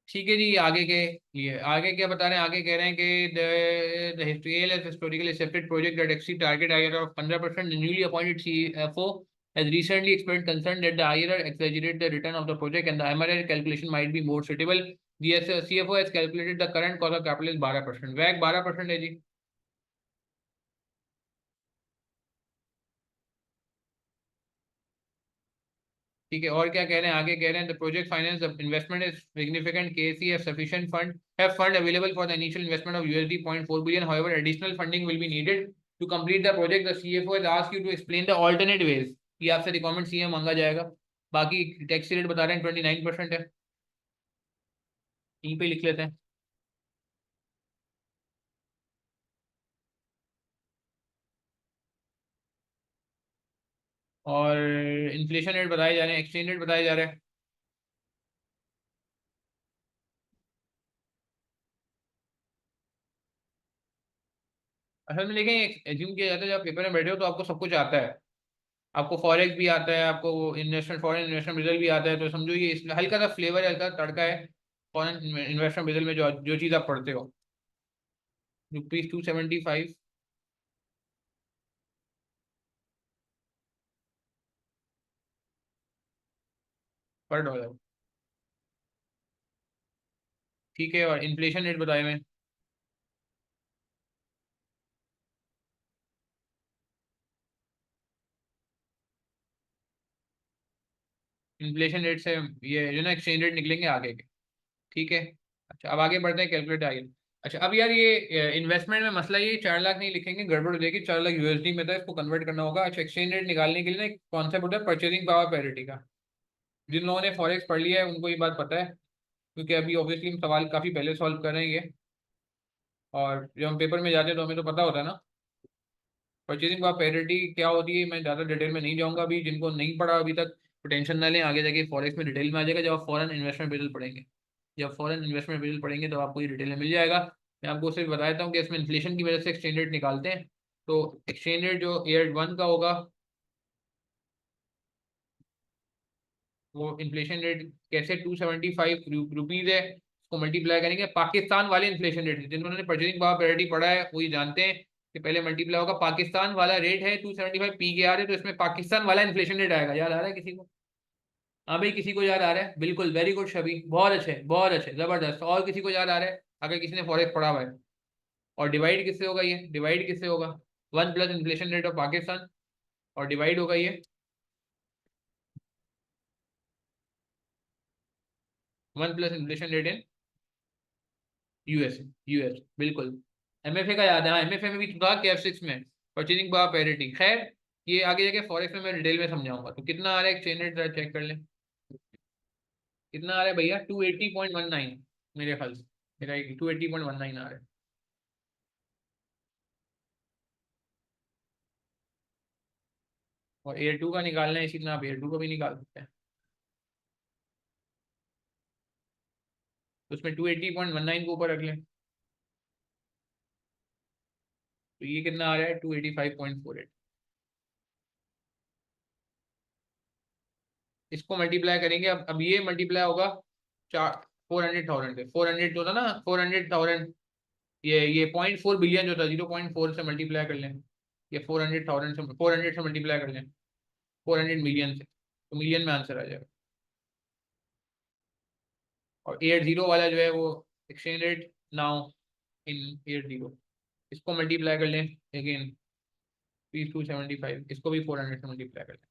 ठीक है जी, आगे के लिए आगे क्या बता रहे हैं, आगे कह रहे हैं कि the historical accepted project that exceed target IRR of 15%, the newly appointed CFO has recently expressed concern that the IRR exaggerate the return of the project and the MRR calculation might be more suitable. The CFO has calculated the current cost of capital is 12%, वैक 12% है जी। ठीक है, और क्या कह रहे हैं, आगे कह रहे हैं the project finance investment is significant, KC have sufficient fund available for the initial investment of $0.4 billion, however additional funding will be needed to complete the project, the CFO has asked you to explain the alternate ways. ये आपसे requirement CM मांगा जाएगा। बाकी tax rate बता रहे हैं 29% है, यहीं पे लिख लेते हैं। और इन्फ्लेशन रेट बताए जा रहे हैं, एक्सचेंज रेट बताए जा रहे हैं। असल में देखें, एज्यूम किया जाता है जब पेपर में बैठे हो तो आपको सब कुछ आता है। आपको फॉरेक्स भी आता है, आपको इन्वेस्टमेंट फॉरेन इन्वेस्टमेंट बिजल भी आता है, तो समझो ये इसमें हल्का सा फ्लेवर है, हल्का सा तड़का है फॉरेन इन्वेस्टमेंट बिजल में, जो जो चीज़ आप पढ़ते हो। ₹275 पर डॉलर। ठीक है, और इन्फ्लेशन रेट बताए मैं। इन्फ्लेशन रेट से ये जो ना एक्सचेंज रेट निकलेंगे आगे के। ठीक है। अच्छा, अब आगे बढ़ते हैं, कैलकुलेट आगे। अच्छा, अब यार ये इन्वेस्टमेंट में मसला, ये 4 लाख नहीं लिखेंगे, गड़बड़ हो जाएगी। 4 लाख यूएसडी में था, इसको कन्वर्ट करना होगा। अच्छा, एक्सचेंज रेट निकालने के लिए ना एक कॉन्सेप्ट होता है परचेजिंग पावर पैरिटी का। जिन लोगों ने फॉरेक्स पढ़ लिया है उनको ये बात पता है, क्योंकि अभी ऑब्वियसली हम सवाल काफी पहले सॉल्व कर रहे हैं ये, और जब हम पेपर में जाते हैं तो हमें तो पता होता है ना परचेजिंग पावर पैरिटी क्या होती है। मैं ज़्यादा डिटेल में नहीं जाऊंगा अभी, जिनको नहीं पढ़ा अभी तक तो टेंशन ना लें, आगे जाके फॉरेक्स में डिटेल में आ जाएगा जब आप फॉरेन इन्वेस्टमेंट बिल पढ़ेंगे। जब फॉरेन इन्वेस्टमेंट बिल पढ़ेंगे तो आपको ये डिटेल में मिल जाएगा। मैं आपको सिर्फ बता देता हूँ कि इसमें इन्फ्लेशन की वजह से एक्सचेंज रेट निकालते हैं। तो एक्सचेंज रेट जो ईयर 1 का होगा, वो इन्फ्लेशन रेट कैसे 275 रुपीज है, उसको मल्टीप्लाई करेंगे पाकिस्तान वाले इन्फ्लेशन रेट से। जिन्होंने परचेजिंग पावर पैरिटी पढ़ा है वो ये जानते हैं कि पहले मल्टीप्लाई होगा, पाकिस्तान वाला रेट है 275 पी के आ रहे, तो इसमें पाकिस्तान वाला इन्फ्लेशन रेट आएगा। याद आ रहा है किसी को? हाँ भाई, किसी को याद आ रहा है? बिल्कुल, वेरी गुड शबी, बहुत अच्छे बहुत अच्छे, जबरदस्त। और किसी को याद आ रहा है अगर किसी ने फॉरेक्स पढ़ा हुआ है? और डिवाइड किससे होगा? ये डिवाइड किससे होगा? 1 plus inflation rate of Pakistan, और डिवाइड होगा ये 1 plus inflation rate in US. US, बिल्कुल। एमएफए का याद है? हाँ, एमएफए में भी तो था कैफ 6 में, परचेजिंग पावर पैरिटी। खैर, ये आगे जाके फॉरेक्स में मैं डिटेल में समझाऊंगा। तो कितना आ रहा है एक्सचेंज रेट, जरा चेक कर लें। कितना आ रहा है भैया? 280.19 मेरे ख्याल से। मेरा 280.19 आ रहा है। और एयर 2 का निकालना है, इसी तरह आप एयर 2 का भी निकाल सकते हैं। तो उसमें 280.19 को ऊपर रख लें, तो ये कितना आ रहा है? 285.48। इसको मल्टीप्लाई करेंगे। अब ये मल्टीप्लाई होगा 400,000 से। 400 जो था ना, 400,000, ये 0.4 बिलियन जो था, 0.4 से मल्टीप्लाई कर लें। ये 400,000 से, 400 से मल्टीप्लाई कर लें 400 मिलियन से, तो मिलियन में आंसर आ जाएगा। और एयर 0 वाला जो है वो exchange rate now in air 0, इसको मल्टीप्लाई कर लें अगेन, P275, इसको भी 400 से मल्टीप्लाई कर लें।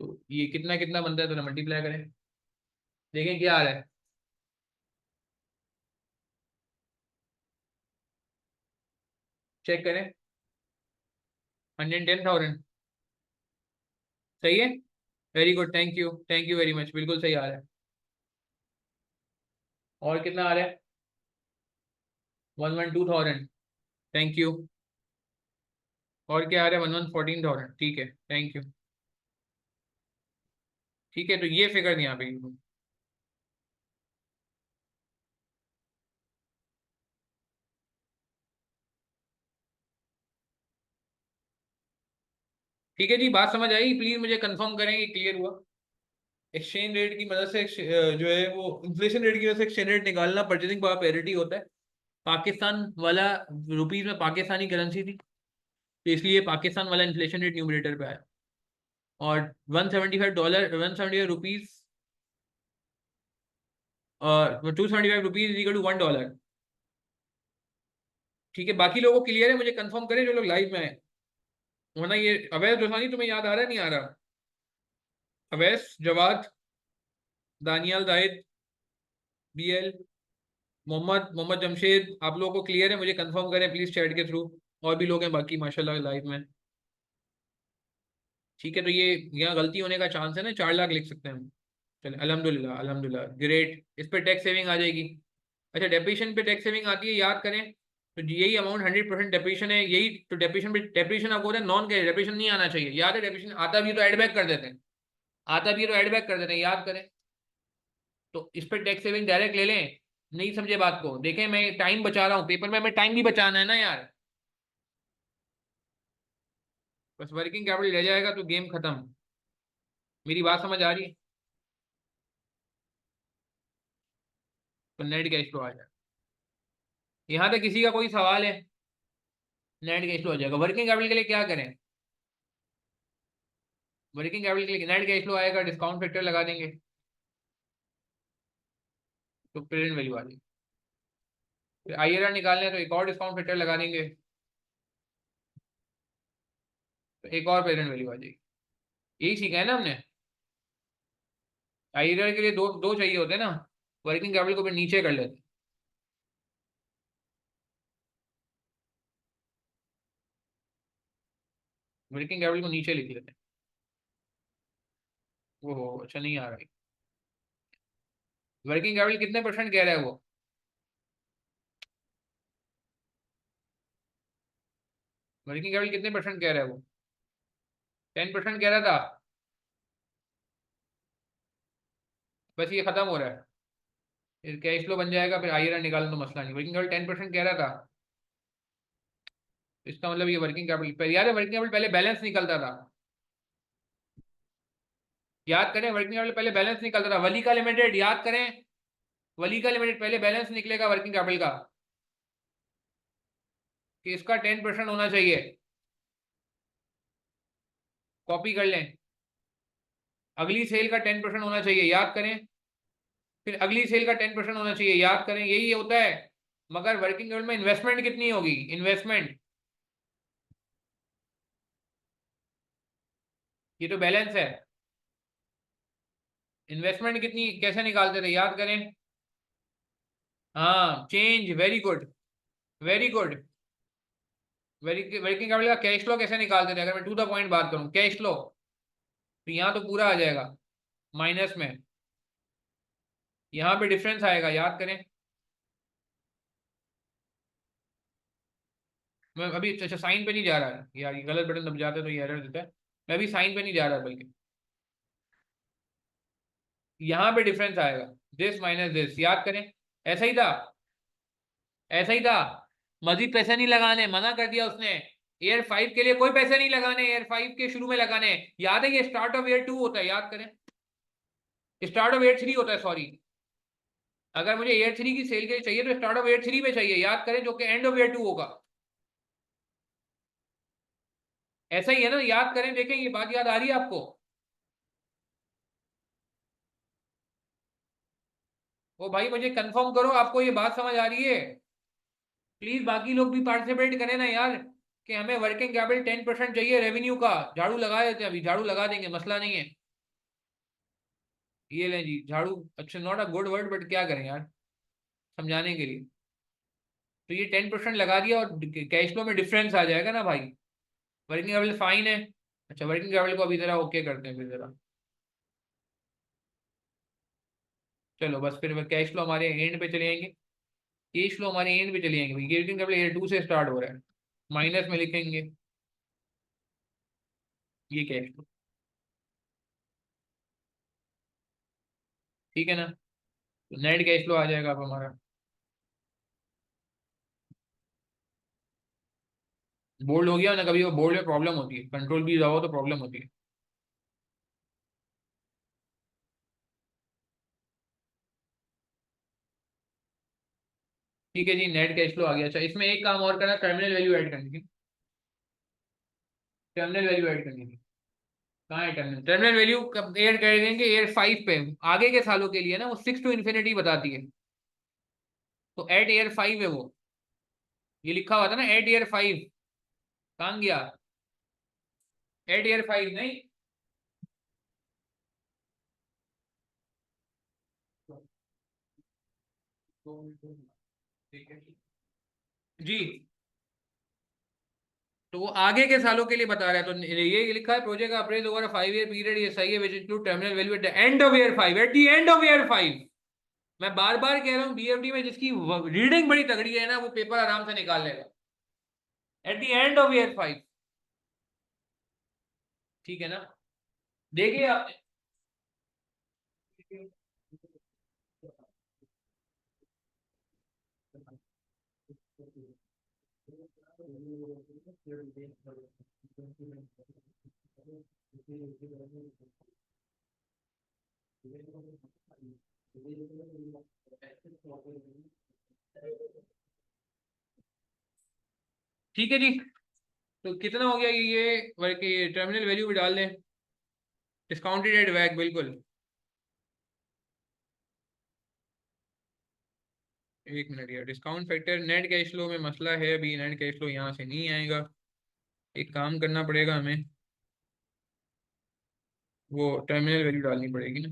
तो ये कितना कितना बनता है, तो मल्टीप्लाई करें, देखें क्या आ रहा है। चेक करें। 110,000 सही है। Very good, thank you very much, बिल्कुल सही आ रहा है। और कितना आ रहा है? 112,000, थैंक यू। और क्या आ रहा है? 114,000, ठीक है, थैंक यू। ठीक है, तो ये फिगर यहाँ पे। ठीक है जी, बात समझ आई? प्लीज मुझे कंफर्म करें कि क्लियर हुआ। एक्सचेंज रेट की मदद से जो है वो इन्फ्लेशन रेट की वजह से एक्सचेंज रेट निकालना परचेसिंग पावर पैरिटी होता है। पाकिस्तान वाला रुपीज में पाकिस्तानी करेंसी थी, तो इसलिए पाकिस्तान वाला इन्फ्लेशन रेट न्यूमरेटर पे आया। और $175, 175 रुपीज, और 275 रुपीज इज इक्वल टू $1। ठीक है, बाकी लोगों को क्लियर है? मुझे कंफर्म करें जो लोग लाइव में है, वरना ये अवैध दोसानी तुम्हें याद आ रहा है नहीं आ रहा? अवैस, जवाद, दानियाल, जाहिद, बीएल, मोहम्मद, मोहम्मद जमशेद, आप लोगों को क्लियर है? मुझे कंफर्म करें प्लीज चैट के थ्रू। और भी लोग हैं बाकी माशाल्लाह लाइव में। ठीक है, तो ये यहाँ गलती होने का चांस है ना, 4 लाख लिख सकते हैं हम। चले, अल्हम्दुलिल्लाह अल्हम्दुलिल्लाह, ग्रेट। इस पे टैक्स सेविंग आ जाएगी। अच्छा, डेप्रीशिएशन पे टैक्स सेविंग आती है, याद करें। तो यही अमाउंट 100% डेप्रीशिएशन है, यही तो डेप्रीशिएशन पे, डेप्रीशिएशन आपको होता है नॉन कैश, डेप्रीशिएशन नहीं आना चाहिए, याद है? डेप्रीशिएशन आता भी है तो एड बैक कर देते हैं, आता भी है तो एड बैक कर देते हैं, याद करें। तो इस पर टैक्स सेविंग डायरेक्ट ले लें। नहीं समझे बात को? देखें, मैं टाइम बचा रहा हूँ, पेपर में हमें टाइम भी बचाना है ना यार। बस वर्किंग कैपिटल रह जाएगा तो गेम खत्म। मेरी बात समझ आ रही है? तो नेट कैश फ्लो आ जाएगा। यहाँ तक किसी का कोई सवाल है? नेट कैश फ्लो आ जाएगा। वर्किंग कैपिटल के लिए क्या करें? वर्किंग कैपिटल के लिए नेट कैश फ्लो आएगा, डिस्काउंट फैक्टर लगा देंगे तो प्रेजेंट वैल्यू आ जाएगी। फिर आईआरआर निकालना है तो एक और डिस्काउंट फैक्टर लगा देंगे तो एक और प्रेजेंट वैल्यू आ जाएगी। यही सीखा है ना हमने। आईआरआर के लिए दो दो चाहिए होते हैं ना। वर्किंग कैपिटल को फिर नीचे कर लेते हैं। वर्किंग कैपिटल को नीचे लिख लेते हैं। वो अच्छा नहीं आ रहा है। वर्किंग कैपिटल कितने परसेंट कह रहा है वो? वर्किंग कैपिटल कितने परसेंट कह रहा है वो? 10% कह रहा था। बस ये खत्म हो रहा है। फिर कैश फ्लो बन जाएगा, फिर आईआरआर निकालना तो मसला नहीं। वर्किंग कैपिटल 10% कह रहा था। इसका मतलब ये वर्किंग कैपिटल याद है, वर्किंग कैपिटल पहले बैलेंस निकलता था। याद करें, वर्किंग कैपिटल पहले बैलेंस निकलता था। वलीका लिमिटेड याद करें। वलीका लिमिटेड पहले बैलेंस निकलेगा वर्किंग कैपिटल का कि इसका 10% होना चाहिए। कॉपी कर लें। अगली सेल का 10% होना चाहिए, याद करें। फिर अगली सेल का 10% होना चाहिए, याद करें। यही होता है। मगर वर्किंग कैपिटल में इन्वेस्टमेंट कितनी होगी? इन्वेस्टमेंट, ये तो बैलेंस है। इन्वेस्टमेंट कितनी कैसे निकालते थे, याद करें। हाँ, change, very good. Very good. Working capital का कैश फ्लो कैसे निकालते थे? अगर मैं टू द पॉइंट बात करूं, कैश फ्लो तो यहाँ तो पूरा आ जाएगा माइनस में। यहाँ पे डिफरेंस आएगा, याद करें। मैं अभी अच्छा साइन पे नहीं जा रहा है यार, ये गलत बटन दब जाते तो ये एरर देता है। मैं अभी साइन पे नहीं जा रहा बल्कि यहाँ पे डिफरेंस आएगा। दिस माइनस दिस, याद करें। ऐसा ही था। ऐसा ही था। मजीद पैसे नहीं लगाने, मना कर दिया उसने। ईयर 5 के लिए कोई पैसे नहीं लगाने, ईयर 5 के शुरू में लगाने। याद है, ये स्टार्ट ऑफ ईयर 2 होता है, याद करें। स्टार्ट ऑफ ईयर 3 होता है, सॉरी। अगर मुझे ईयर 3 की सेल के लिए चाहिए तो स्टार्ट ऑफ ईयर 3 पे चाहिए, याद करें, जो कि एंड ऑफ ईयर 2 होगा। ऐसा ही है ना, याद करें, देखें ये बात याद आ रही है आपको? ओ भाई, मुझे कंफर्म करो आपको ये बात समझ आ रही है। प्लीज बाकी लोग भी पार्टिसिपेट करें ना यार। कि हमें वर्किंग कैपिटल 10% चाहिए रेवेन्यू का। झाड़ू लगा देते हैं, अभी झाड़ू लगा देंगे, मसला नहीं है। ये लें जी झाड़ू। अच्छा, not a good word but क्या करें यार, समझाने के लिए। तो ये 10% लगा दिया और कैश फ्लो में डिफरेंस आ जाएगा ना भाई। वर्किंग कैपिटल फाइन है। अच्छा, वर्किंग कैपिटल को अभी जरा ओके करते हैं फिर जरा। चलो बस, फिर कैश फ्लो हमारे एंड पे चले जाएंगे। कैश फ्लो हमारे एंड पे चले जाएंगे भाई। वर्किंग कैपिटल ईयर 2 से स्टार्ट हो रहा है। माइनस में लिखेंगे ये कैश फ्लो। ठीक है ना? तो नेट कैश फ्लो आ जाएगा अब हमारा। बोल्ड हो गया ना, कभी वो बोल्ड में प्रॉब्लम होती है, कंट्रोल भी दबाओ तो प्रॉब्लम होती है। ठीक है जी, नेट कैश फ्लो आ गया। अच्छा, इसमें एक काम और करना, टर्मिनल वैल्यू ऐड करनी थी। टर्मिनल वैल्यू ऐड करनी थी। कहाँ है टर्मिनल? टर्मिनल वैल्यू कब ऐड कर देंगे? ईयर 5 पे। आगे के सालों के लिए ना, वो 6 टू इन्फिनिटी बताती है। तो एट ईयर 5 है वो। ये लिखा हुआ था ना, एट ईयर 5। कहाँ गया? एट ईयर 5 नहीं। जी। तो वो आगे के सालों के लिए बता रहा है, तो ये लिखा है, project appraise over 5 year period, ये सही है, विच include terminal value at the end of year 5, eight the end of year 5। मैं बार बार कह रहा हूँ, बीएफडी में जिसकी रीडिंग बड़ी तगड़ी है ना, वो पेपर आराम से निकाल लेगा। Eight the end of year 5। ठीक है ना? देखिए आप। ठीक है जी। तो कितना हो गया ये टर्मिनल वैल्यू भी डाल दें। डिस्काउंटेड एट वैक बिल्कुल। एक मिनट यार, discount factor net cash flow में मसला है, अभी नेट कैश फ्लो यहाँ से नहीं आएगा। एक काम करना पड़ेगा हमें, वो टर्मिनल वैल्यू डालनी पड़ेगी ना।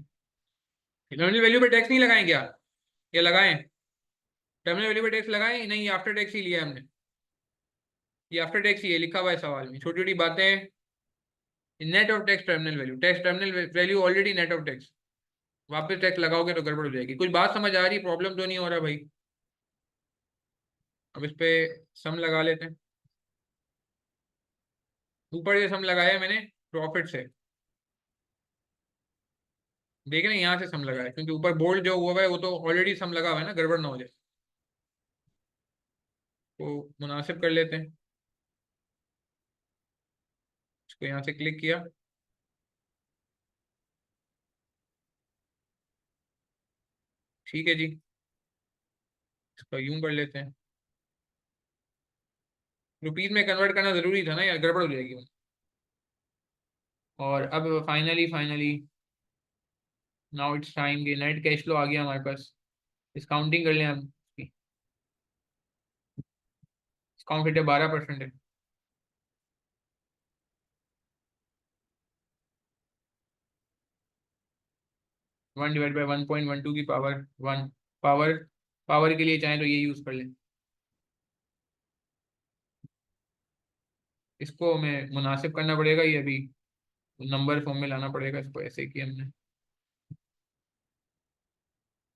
टर्मिनल वैल्यू पे टैक्स नहीं लगाएं क्या, या लगाएं? टर्मिनल वैल्यू पे टैक्स लगाएं? नहीं, आफ्टर टैक्स ही लिया हमने। ये आफ्टर टैक्स ही है, लिखा हुआ है सवाल में, छोटी छोटी बातें। Net of tax terminal value, tax terminal value already net of tax. वापस टैक्स लगाओगे तो गड़बड़ हो जाएगी। कुछ बात समझ आ रही, प्रॉब्लम तो नहीं हो रहा भाई? अब इस पे सम लगा लेते हैं। ऊपर से सम लगाया मैंने प्रॉफिट से, देखे ना, यहाँ से सम लगाया क्योंकि ऊपर बोल्ड जो हुआ है वो तो ऑलरेडी सम लगा हुआ है ना, गड़बड़ ना हो जाए। तो मुनासिब कर लेते हैं, इसको यहाँ से क्लिक किया। ठीक है जी, इसको यूं कर लेते हैं। रुपीज में कन्वर्ट करना जरूरी था ना यार, गड़बड़ हो जाएगी। और अब finally finally now it's time कि नेट कैश फ्लो आ गया हमारे पास। डिस्काउंटिंग कर लें हम। डिस्काउंट रेट 12% है। 1/1.12 की पावर वन। पावर, पावर के लिए चाहें तो ये यूज कर लें। इसको हमें मुनासिब करना पड़ेगा, ये अभी नंबर फॉर्म में लाना पड़ेगा इसको, ऐसे कि हमने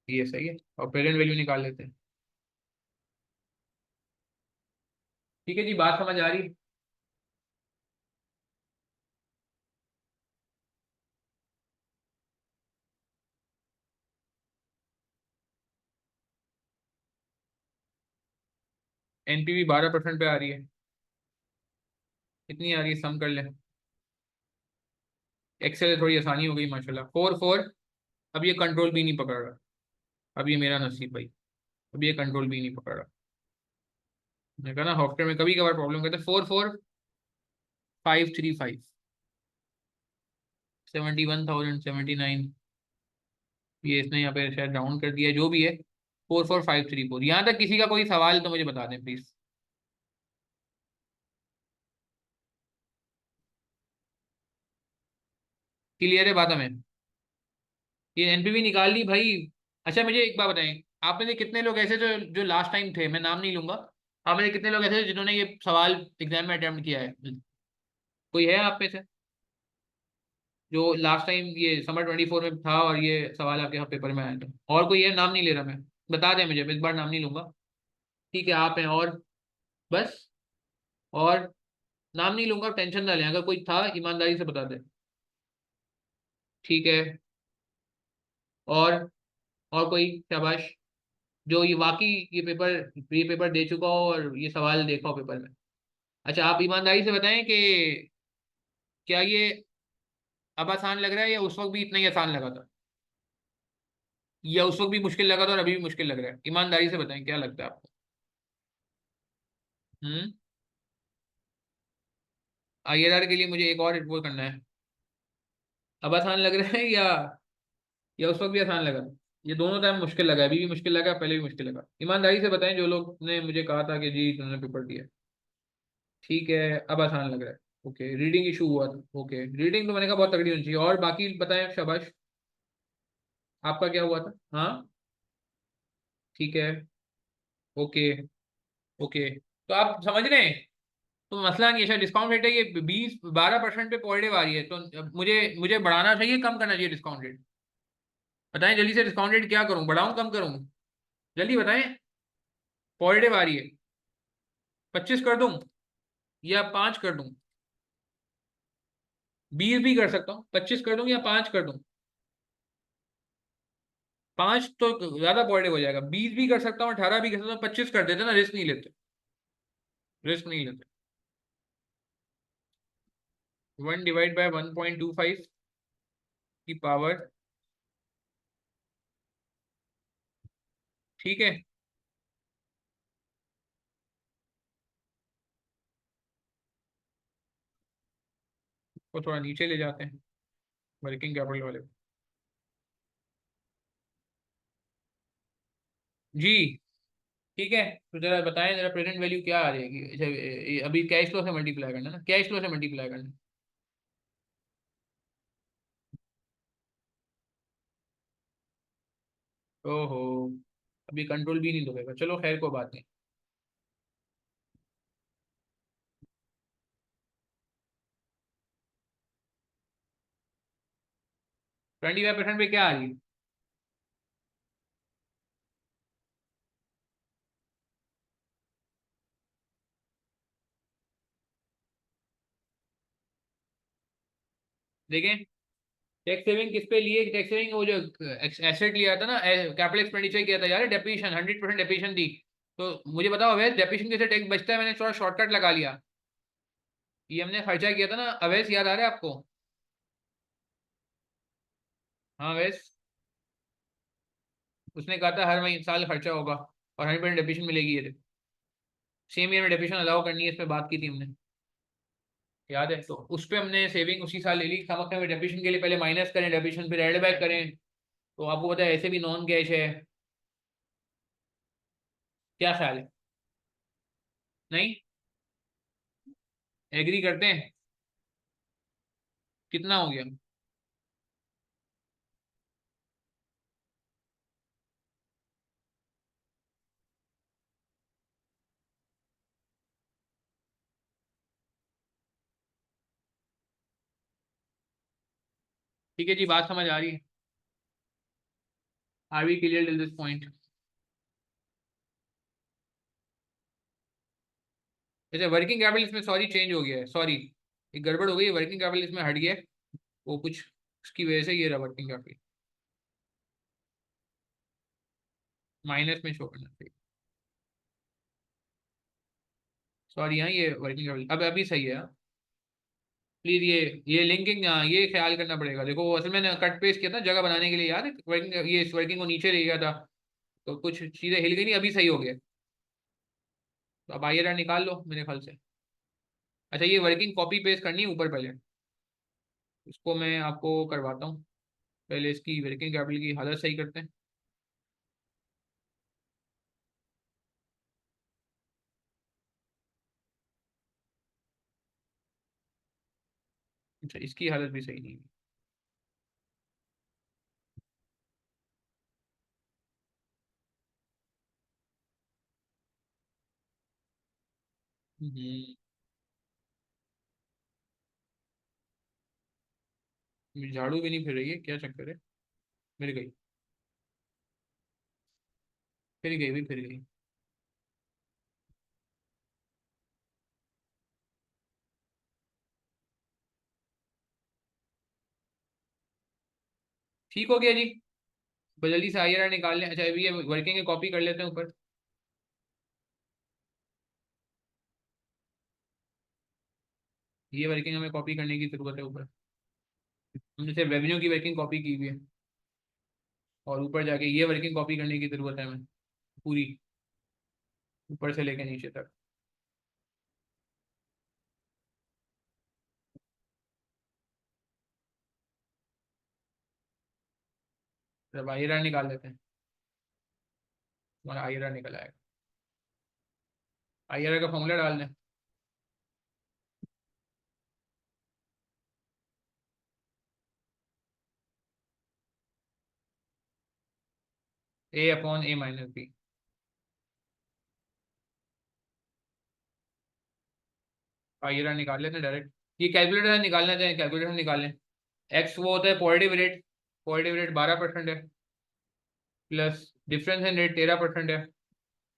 ये सही है। और प्रेजेंट वैल्यू निकाल लेते हैं। ठीक है जी, बात समझ आ रही? एनपीवी 12% पे आ रही है। कितनी आ रही है, सम कर लें। एक्सेल से थोड़ी आसानी हो गई माशाल्लाह। 4 4। अब ये कंट्रोल भी नहीं पकड़ रहा। अब ये मेरा नसीब भाई, अब ये कंट्रोल भी नहीं पकड़ रहा। मैंने कहा ना सॉफ्टवेयर में कभी कभार प्रॉब्लम करता है। 44535, 71,079। ये इसने यहाँ पे शायद राउंड कर दिया, जो भी है। 44534, यहाँ तक किसी का कोई सवाल तो मुझे बता दें प्लीज। क्लियर है बात हमें? ये एनपीवी निकाल ली भाई। अच्छा मुझे एक बात बताएं, आप में से कितने लोग ऐसे जो जो लास्ट टाइम थे, मैं नाम नहीं लूंगा, आप में से कितने लोग ऐसे थे जिन्होंने ये सवाल एग्जाम में अटेम्प्ट किया है? कोई है आप में से जो लास्ट टाइम ये समर 24 में था और ये सवाल आपके यहाँ पेपर में आया था? और कोई है? नाम नहीं ले रहा मैं, बता दें मुझे, मैं इस बार नाम नहीं लूंगा। ठीक है, आप हैं और? बस? और? नाम नहीं लूंगा, टेंशन ना लें, अगर कोई था ईमानदारी से बता दें। ठीक है। और? और कोई? शाबाश। जो ये वाकई ये पेपर दे चुका हो और ये सवाल देखा हो पेपर में। अच्छा आप ईमानदारी से बताएं कि क्या ये अब आसान लग रहा है या उस वक्त भी इतना ही आसान लगा था, या उस वक्त भी मुश्किल लगा था और अभी भी मुश्किल लग रहा है? ईमानदारी से बताएं क्या लगता है आपको। हम्म। आईआरआर के लिए मुझे एक और रिपोर्ट करना है। अब आसान लग रहा है या उस वक्त भी आसान लगा? ये दोनों टाइम मुश्किल लगा, अभी भी मुश्किल लगा, पहले भी मुश्किल लगा। ईमानदारी से बताएं जो लोग ने मुझे कहा था कि जी तुमने पेपर दिया। ठीक है, अब आसान लग रहा है। ओके, रीडिंग इशू हुआ था। ओके, रीडिंग तो मैंने कहा बहुत तगड़ी होनी चाहिए। और बाकी बताएं, शाबाश। आपका क्या हुआ था? हाँ। ठीक है। ओके। ओके, तो आप समझ रहे हैं? तो मसला नहीं है, शायद डिस्काउंट रेट है ये 20-12% पे पर डे आ रही है, तो अब मुझे मुझे बढ़ाना चाहिए, कम करना चाहिए डिस्काउंट रेट? बताएं जल्दी से, डिस्काउंट रेट क्या करूं, बढ़ाऊं कम करूं? जल्दी बताएं। पर डे आ रही है, 25 कर दूं या 5 कर दूं? 20 भी कर सकता हूँ, 25 कर दूं या 5 कर दूं? 5 तो ज्यादा पर डे हो जाएगा, 20 भी कर सकता हूँ, 18 भी कर सकता हूँ, 25 कर देते ना, रिस्क नहीं लेते। रिस्क नहीं लेते। 1/1.25 की पावर, ठीक है। वो थोड़ा नीचे ले जाते हैं वर्किंग कैपिटल वाले को। जी ठीक है। तो जरा बताएं, जरा प्रेजेंट वैल्यू क्या आ जाएगी? अच्छा, अभी कैश फ्लो से मल्टीप्लाई करना ना, कैश फ्लो से मल्टीप्लाई करना। ओहो, अभी कंट्रोल भी नहीं दबेगा, चलो खैर को बात नहीं। 25% पे क्या आ रही है? देखें, टैक्स सेविंग किस पे लिए? टैक्स सेविंग वो जो एसेट लिया था ना, कैपिटल एक्सपेंडिचर किया था यार, डेप्रिसिएशन 100% डेप्रिसिएशन दी। तो मुझे बताओ अवैध डेप्रिसिएशन कैसे टैक्स बचता है? मैंने थोड़ा शॉर्टकट लगा लिया। ये हमने खर्चा किया था ना अवैध, याद आ रहा है आपको? हाँ अवैध, उसने कहा था हर महीने साल खर्चा होगा और 100% डेप्रिसिएशन मिलेगी। ये सेम ईयर में डेप्रिसिएशन अलाउ करनी है, इस पे बात की थी हमने, याद है? तो उस पे हमने सेविंग उसी साल ले ली। समझते हैं डेप्रिसिएशन के लिए पहले माइनस करें, डेप्रिसिएशन फिर एड बैक करें। तो आपको पता है ऐसे भी नॉन कैश है। क्या ख्याल है? नहीं, एग्री करते हैं? कितना हो गया? ठीक है जी, बात समझ आ रही है। Are we clear till this point? जैसे वर्किंग कैपिटल इसमें सॉरी चेंज हो गया है, सॉरी एक गड़बड़ हो गई है, वर्किंग कैपिटल इसमें हट गया है। वो कुछ उसकी वजह से ये रहा वर्किंग कैपिटल माइनस में शो करना चाहिए। सॉरी, हाँ ये वर्किंग कैपिटल अब अभी सही है, हाँ। प्लीज ये लिंकिंग, हाँ ये ख्याल करना पड़ेगा। देखो असल में कट पेस्ट किया था जगह बनाने के लिए, याद है? वर्किंग, ये इस वर्किंग को नीचे ले गया था तो कुछ चीजें हिल गई, नहीं अभी सही हो गया। तो अब आई निकाल लो मेरे ख्याल से। अच्छा, ये वर्किंग कॉपी पेस्ट करनी है ऊपर पहले, इसको मैं आपको करवाता हूँ। पहले इसकी वर्किंग कैपिटल की हालत सही करते हैं। अच्छा, इसकी हालत भी सही नहीं है। झाड़ू भी नहीं फिर रही है, क्या चक्कर है? फिर गई, फिर गई भी, फिर गई। ठीक हो गया जी। जल्दी से आइए निकाल लें। अच्छा अभी ये वर्किंग है, कॉपी कर लेते हैं ऊपर। ये वर्किंग हमें कॉपी करने की जरूरत है ऊपर। हमने सिर्फ रेवेन्यू की वर्किंग कॉपी की हुई है, और ऊपर जाके ये वर्किंग कॉपी करने की जरूरत है हमें पूरी, ऊपर से लेके नीचे तक। जब आयरा निकाल लेते हैं, हमारा आयरा निकल आएगा। आयरा का फॉर्मूला डाल दें। A/A - B। आयरा निकाल लेते हैं डायरेक्ट। ये कैलकुलेटर से निकालना चाहें, कैलकुलेटर से निकाल लें। एक्स वो होता है पॉजिटिव रेट, पॉजिटिव रेट 12% है, प्लस डिफरेंस इन रेट 13% है।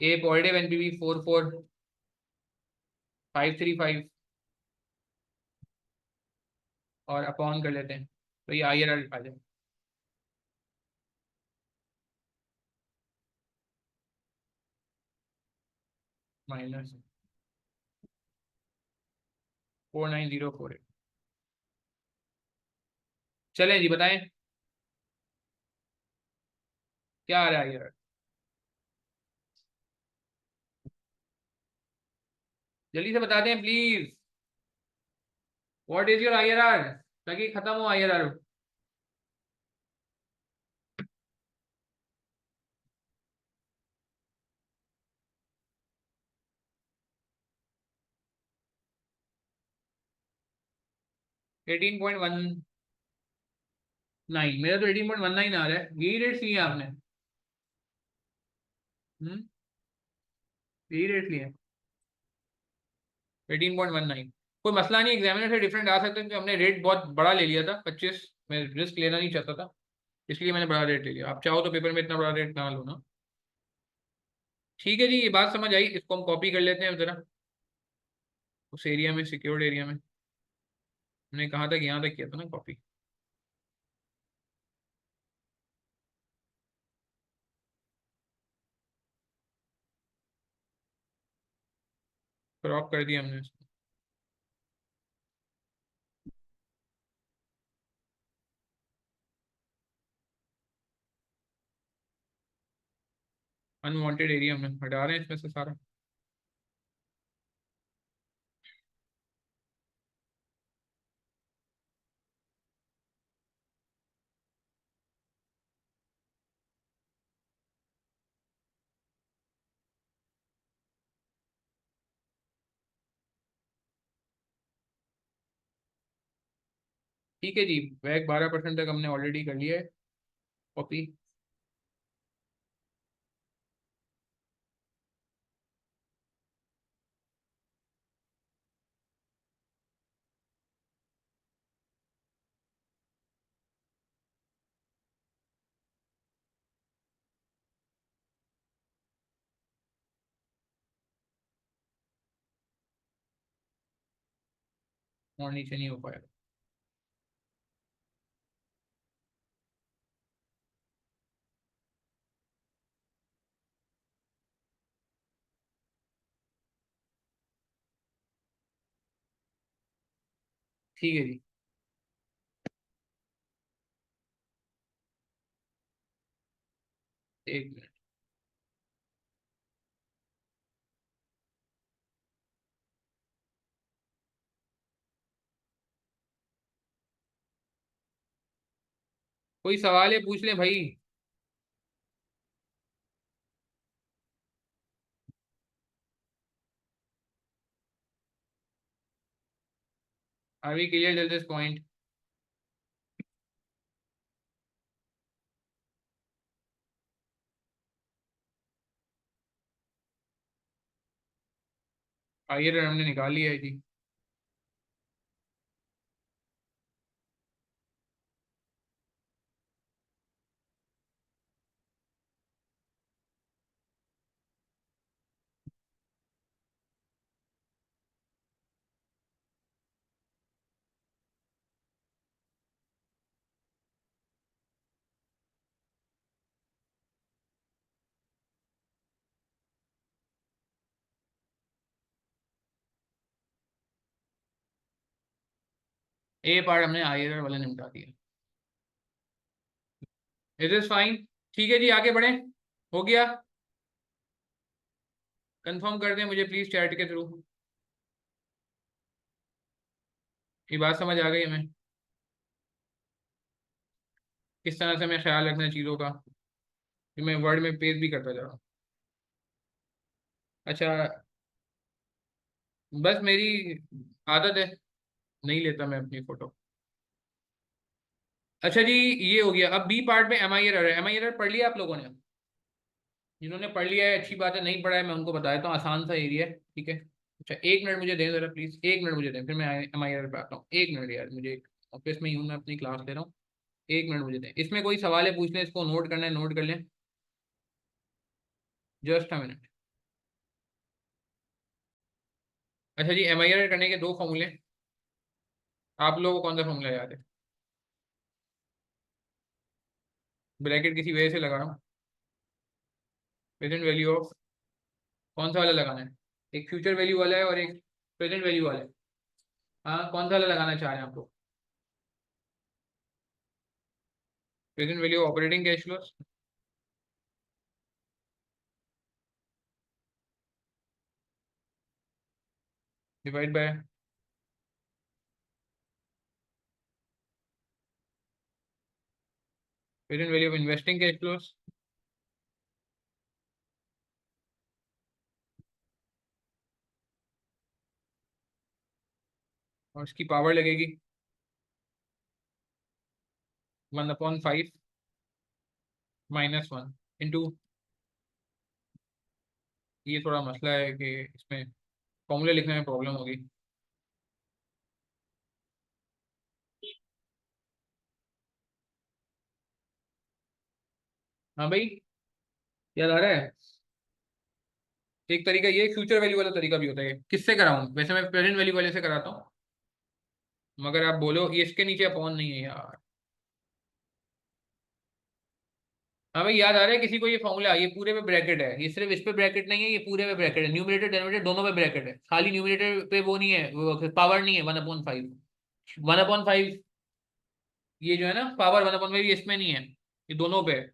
ए पॉजिटिव एनपीवी 44535, और अपॉन कर लेते हैं तो ये आई आर आ जाए माइनस। 49048। चलें जी, बताएं क्या आ रहा है यार, जल्दी से बता दें please. What is your IRR, ताकि खत्म हो IRR। 18.19। मेरा तो 18.19 आ रहा है, यही रेट लिए आपने? हम्म, यही रेट लिए? 18.19। कोई मसला नहीं, एग्जामिनर से डिफरेंट आ सकते हैं, क्योंकि हमने रेट बहुत बड़ा ले लिया था 25। मैं रिस्क लेना नहीं चाहता था, इसलिए मैंने बड़ा रेट ले लिया। आप चाहो तो पेपर में इतना बड़ा रेट ना लो ना। ठीक है जी, ये बात समझ आई, इसको हम कॉपी कर लेते हैं जरा, उस एरिया में, सिक्योर्ड एरिया में। हमने कहाँ तक, यहाँ तक किया था ना कॉपी। क्रॉप कर दिया हमने इसको। अनवांटेड एरिया में हटा रहे हैं इसमें से सारा। ठीक है जी, वैक 12% तक हमने ऑलरेडी कर लिया है कॉपी। और नीचे नहीं हो पाया। ठीक है जी। एक मिनट। कोई सवाल है पूछ लें भाई। Are we clear till this point? आइए, हमने निकाल लिया है जी। ए पार्ट हमने आईआरआर वाला निपटा दिया। It is fine. ठीक है जी, आगे बढ़े। हो गया? कंफर्म कर दें मुझे प्लीज चैट के थ्रू। ये बात समझ आ गई हमें, किस तरह से हमें ख्याल रखना है चीज़ों का। कि मैं वर्ड में पेज भी करता जा रहा हूँ। अच्छा, बस मेरी आदत है, नहीं लेता मैं अपनी फोटो। अच्छा जी, ये हो गया। अब बी पार्ट में एमआईआर है। एमआईआर पढ़ लिया आप लोगों ने? जिन्होंने पढ़ लिया है अच्छी बात है, नहीं पढ़ा है मैं उनको बता देता हूँ, आसान सा एरिया है, ठीक है। अच्छा, एक मिनट मुझे दें जरा प्लीज, एक मिनट मुझे दें, फिर मैं एमआईआर पे आता हूँ। एक मिनट यार, मुझे ऑफिस में ही हूँ, मैं अपनी क्लास ले रहा हूँ। एक मिनट मुझे दें, इसमें कोई सवाल है पूछ लें, इसको नोट करना है नोट कर लें। Just a minute. अच्छा जी, एमआईआर करने के दो फॉर्मूले। आप लोगों को कौन सा फॉर्मूला याद है? ब्रैकेट किसी वजह से लगा रहा हूँ। प्रेजेंट वैल्यू ऑफ, कौन सा वाला लगाना है? एक फ्यूचर वैल्यू वाला है और एक प्रेजेंट वैल्यू वाला है। हाँ, कौन सा वाला लगाना चाह रहे हैं आपको? Present value operating cash flows divide by present value of investing cash flows, और इसकी पावर लगेगी 1/5 -1 इंटू, ये थोड़ा मसला है कि इसमें फॉर्मूले लिखने में प्रॉब्लम होगी। हाँ भाई, याद आ रहा है? एक तरीका ये फ्यूचर वैल्यू वाला तरीका भी होता है। किससे कराऊं? वैसे मैं प्रेजेंट वैल्यू वाले से कराता हूँ, मगर आप बोलो ये इसके नीचे अपॉन नहीं है यार। हाँ भाई, याद आ रहा है किसी को ये फॉर्मूला? ये पूरे पे ब्रैकेट है, ये सिर्फ इस पे ब्रैकेट नहीं है, ये पूरे पे ब्रैकेट है, न्यूमरेटर डेनोमिनेटर दोनों पे ब्रैकेट है, खाली न्यूमरेटर पे वो नहीं है, वो पावर नहीं है 1/5। 1/5 ये जो है ना, पावर 1/5 ये इसमें नहीं है, ये दोनों पे है।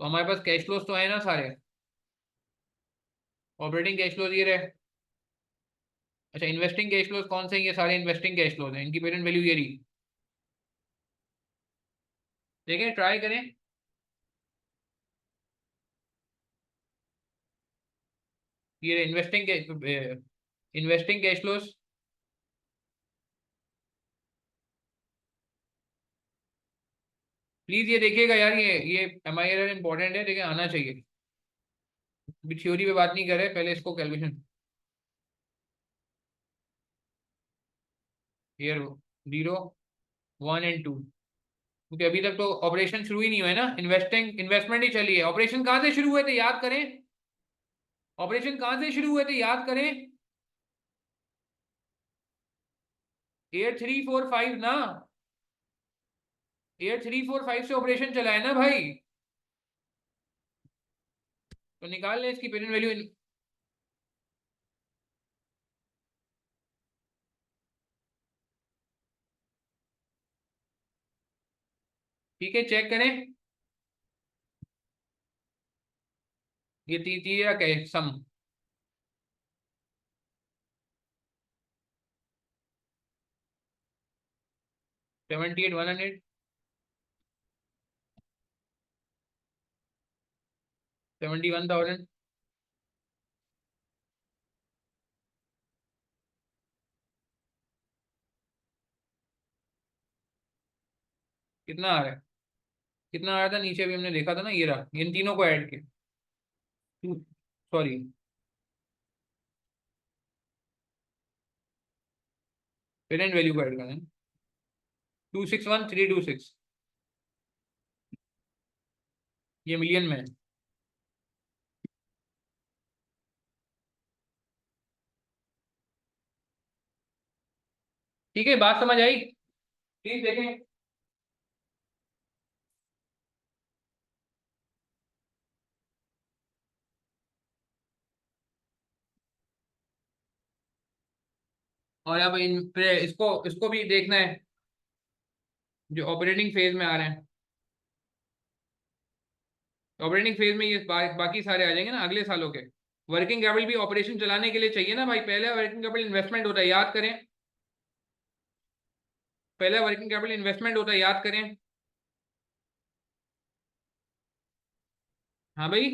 तो हमारे पास कैश फ्लोज तो है ना सारे, ऑपरेटिंग कैश फ्लोज ये रहे। अच्छा, इन्वेस्टिंग कैश फ्लोज कौन से हैं? ये सारे इन्वेस्टिंग कैश फ्लोज हैं, इनकी प्रेजेंट वैल्यू ये रही। देखें, ट्राई करें। ये इन्वेस्टिंग कैश फ्लोज, प्लीज ये देखिएगा यार, ये एम आई एरर इंपॉर्टेंट है, लेकिन आना चाहिए। अभी थ्योरी पे बात नहीं कर रहे, पहले इसको कैलकुलेशन। ईयर 0, 1 एंड 2, क्योंकि अभी तक तो ऑपरेशन शुरू ही नहीं हुआ है ना, इन्वेस्टमेंट ही चली है। ऑपरेशन कहाँ से शुरू हुए थे याद करें? ऑपरेशन कहाँ से शुरू हुए थे याद करें? 8345 ना, 8345 से ऑपरेशन चला है ना भाई। तो निकाल लें इसकी प्रेजेंट वैल्यू। ठीक है, चेक करें। ये तीसरा क्या है? सम 78,100, 71,000, कितना आ रहा है? कितना आ रहा था नीचे? भी हमने देखा था ना, ये रहा, इन तीनों को ऐड किया। सॉरी, पेरेंट वैल्यू को ऐड करना है। 261,326, ये मिलियन में है। ठीक है, बात समझ आई? प्लीज देखें। और अब इन पे इसको इसको भी देखना है, जो ऑपरेटिंग फेज में आ रहे हैं। ऑपरेटिंग फेज में ये बाकी सारे आ जाएंगे ना अगले सालों के। वर्किंग कैपिटल भी ऑपरेशन चलाने के लिए चाहिए ना भाई, पहले वर्किंग कैपिटल इन्वेस्टमेंट होता है, याद करें। पहले वर्किंग कैपिटल इन्वेस्टमेंट होता है, याद करें। हाँ भाई,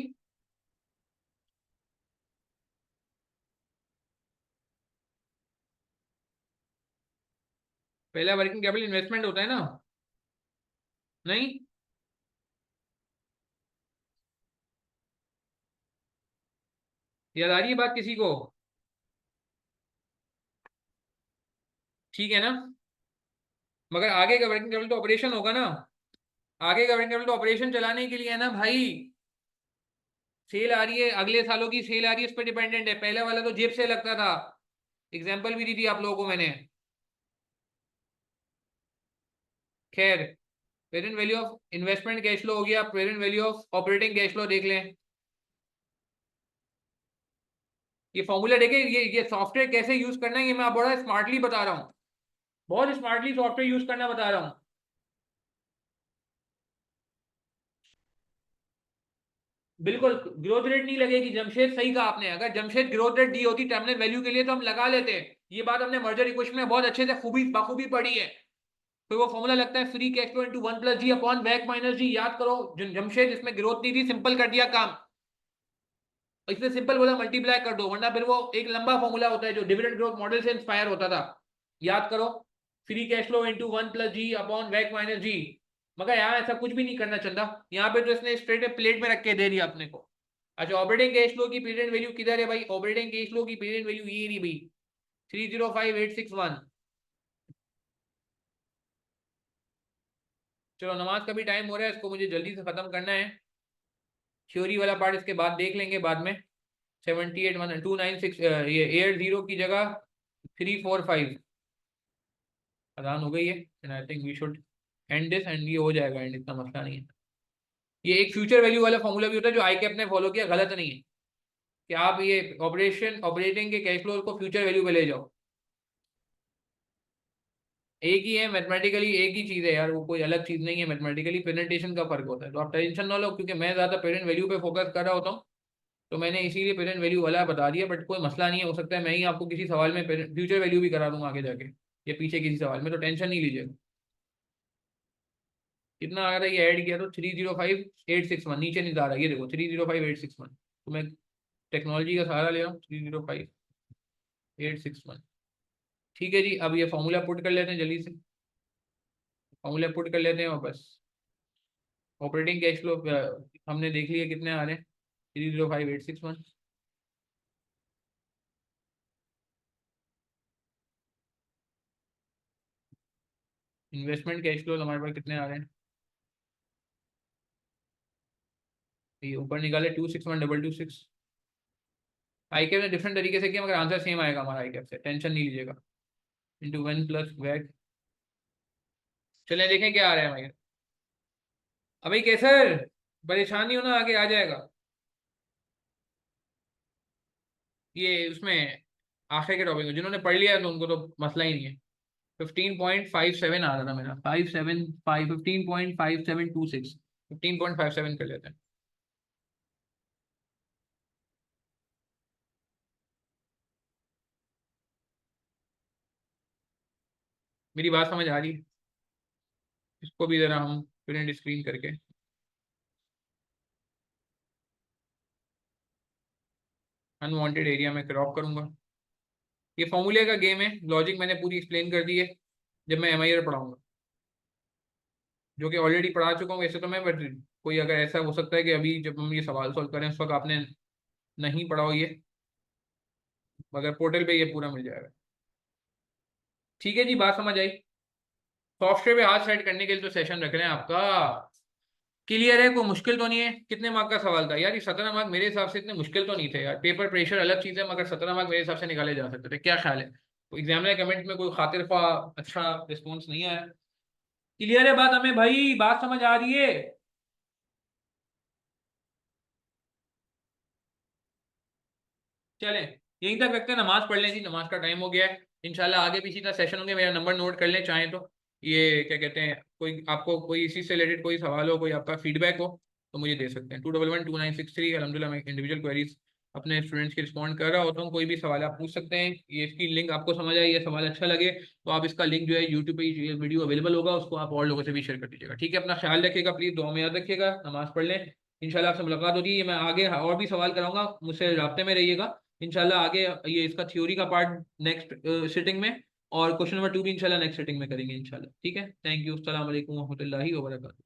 पहला वर्किंग कैपिटल इन्वेस्टमेंट होता है ना। नहीं, याद आ रही है बात किसी को? ठीक है ना? मगर आगे का वर्किंग कैपिटल तो ऑपरेशन होगा ना। आगे का वर्किंग कैपिटल तो ऑपरेशन चलाने के लिए है ना भाई। सेल आ रही है, अगले सालों की सेल आ रही है, उस पर डिपेंडेंट है। पहले वाला तो जेब से लगता था, एग्जाम्पल भी दी थी आप लोगों को मैंने। खैर, present value of investment cash flow हो गया, present value of operating cash flow देख लें। ये फॉर्मूला देखें, ये सॉफ्टवेयर कैसे यूज करना है, ये मैं बड़ा स्मार्टली बता रहा हूँ। बहुत स्मार्टली सॉफ्टवेयर यूज करना बता रहा हूँ। बिल्कुल ग्रोथ रेट नहीं लगेगी, जमशेद सही कहा आपने, अगर जमशेद ग्रोथ रेट दी होती टर्मिनल वैल्यू के लिए तो हम लगा लेते हैं। ये बात हमने मर्जर इक्वेशन में बहुत अच्छे से खूबी बखूबी पढ़ी है। फिर वो फॉर्मूला लगता है free cash flow into 1 + g upon वैक माइनस जी, याद करो। जमशेद इसमें ग्रोथ नहीं थी, सिंपल कर दिया काम। इसने सिंपल बोला मल्टीप्लाई कर दो, वरना फिर वो एक लंबा फॉर्मूला होता है जो डिविडेंड ग्रोथ मॉडल से इंस्पायर होता था। याद करो, free cash flow into 1 + g upon वैक माइनस जी। मगर यहाँ ऐसा कुछ भी नहीं करना चंदा, यहाँ पे तो इसने स्ट्रेट प्लेट में रख के दे दिया अपने को। अच्छा, ऑपरेटिंग कैश फ्लो की पीरियड वैल्यू किधर है भाई? ऑपरेटिंग कैश फ्लो की पीरियड वैल्यू ये रही भाई, 305861। चलो नमाज का भी टाइम हो रहा है, इसको मुझे जल्दी से खत्म करना है। थ्योरी वाला पार्ट इसके बाद देख लेंगे बाद में। 781296 ये 80 की जगह 345 अदान हो गई है, and I think we should end this, and ये हो जाएगा एंड, इतना मसला नहीं है। ये एक फ्यूचर वैल्यू वाला फॉर्मूला भी होता है जो आई कैप ने फॉलो किया, गलत नहीं है कि आप ये ऑपरेटिंग के कैश फ्लो को फ्यूचर वैल्यू पे ले जाओ। एक ही है मैथमेटिकली, एक ही चीज है यार, वो कोई अलग चीज नहीं है। मैथमेटिकली प्रेजेंटेशन का फर्क होता है, तो आप टेंशन ना लो, क्योंकि मैं ज्यादा पेरेंट वैल्यू पे फोकस कर रहा होता हूँ, तो मैंने इसीलिए पेरेंट वैल्यू वाला बता दिया। बट कोई मसला नहीं है, हो सकता है मैं ही आपको किसी सवाल में फ्यूचर वैल्यू भी करा दूंगा आगे जाके, या पीछे किसी सवाल में, तो टेंशन नहीं लीजिएगा। कितना आ रहा है ये ऐड किया तो 305861, नीचे नहीं जा रहा, ये देखो 305861। तो मैं टेक्नोलॉजी का सहारा ले रहा हूँ, 305861। ठीक है जी, अब ये फॉर्मूला पुट कर लेते हैं जल्दी से, फॉर्मूला पुट कर लेते हैं और बस। ऑपरेटिंग कैश फ्लो हमने देख लिया कितने आ रहे हैं, 305861। इन्वेस्टमेंट कैश फ्लो हमारे पास कितने आ रहे हैं, ये ऊपर निकाले 261226। आई कैप ने डिफरेंट तरीके से किया, मगर आंसर सेम आएगा हमारा आई कैप से, टेंशन नहीं लीजिएगा। इंटू 1 + वैक। चलिए देखें क्या आ रहा है भाई। अभी कैसर, परेशान नहीं होना, आगे आ जाएगा। ये उसमें आखिर के टॉपिक में जिन्होंने पढ़ लिया है तो उनको तो मसला ही नहीं है। 15.57 आ रहा था मेरा, 15.5726, 15.57 कर लेते हैं। मेरी बात समझ आ रही है? इसको भी जरा हम प्रिंट स्क्रीन करके अनवांटेड एरिया में क्रॉप करूंगा। ये फॉर्मूले का गेम है, लॉजिक मैंने पूरी एक्सप्लेन कर दी है जब मैं एमआईआर पढ़ाऊंगा, जो कि ऑलरेडी पढ़ा चुका हूँ वैसे तो मैं, बट कोई अगर ऐसा हो सकता है कि अभी जब हम ये सवाल सॉल्व करें उस वक्त आपने नहीं पढ़ा हो ये, मगर पोर्टल पे ये पूरा मिल जाएगा। ठीक है जी, बात समझ आई। सॉफ्टवेयर पे हाथ सेट करने के लिए तो सेशन रख रहे हैं आपका, क्लियर है? कोई मुश्किल तो नहीं है? कितने मार्क का सवाल था यार ये? 17 मार्क मेरे हिसाब से इतने मुश्किल तो नहीं थे यार, पेपर प्रेशर अलग चीज़ है, मगर 17 मार्क मेरे हिसाब से निकाले जा सकते थे। क्या ख्याल है? तो एग्जामिनर कमेंट में कोई खातिर ख्वाह अच्छा रिस्पॉन्स नहीं आया। क्लियर है बात हमें भाई? बात समझ आ रही है? चलें, यहीं तक रखते हैं, नमाज पढ़ लें जी, नमाज का टाइम हो गया है। इंशाल्लाह आगे भी इसी तरह सेशन होंगे, मेरा नंबर नोट कर लें चाहें तो। ये क्या कहते हैं, कोई आपको कोई इसी से रिलेटेड कोई सवाल हो, कोई आपका फीडबैक हो, तो मुझे दे सकते हैं। 2112963। अलहमदिल्ला मैं इंडिविजुअल क्वेरीज अपने स्टूडेंट्स की रिस्पॉन्ड कर रहा होता हूँ, कोई भी सवाल आप पूछ सकते हैं। ये इसकी लिंक आपको समझ आई, ये सवाल अच्छा लगे तो आप इसका लिंक जो है यूट्यूब पे ये वीडियो अवेलेबल होगा, उसको आप और लोगों से भी शेयर कर दीजिएगा। ठीक है, अपना ख्याल रखिएगा, प्लीज़ दुआ में याद रखिएगा, नमाज पढ़ लें। इंशाल्लाह आपसे मुलाकात होगी, ये मैं आगे और भी सवाल कराऊंगा, मुझसे राब्ते में रहिएगा। इंशाल्लाह आगे ये इसका थ्योरी का पार्ट नेक्स्ट सिटिंग में, और क्वेश्चन नंबर 2 भी इंशाल्लाह नेक्स्ट सिटिंग में करेंगे इंशाल्लाह। ठीक है, थैंक यू, अस्सलाम वालेकुम रहमतुल्लाहि व बरकातहू।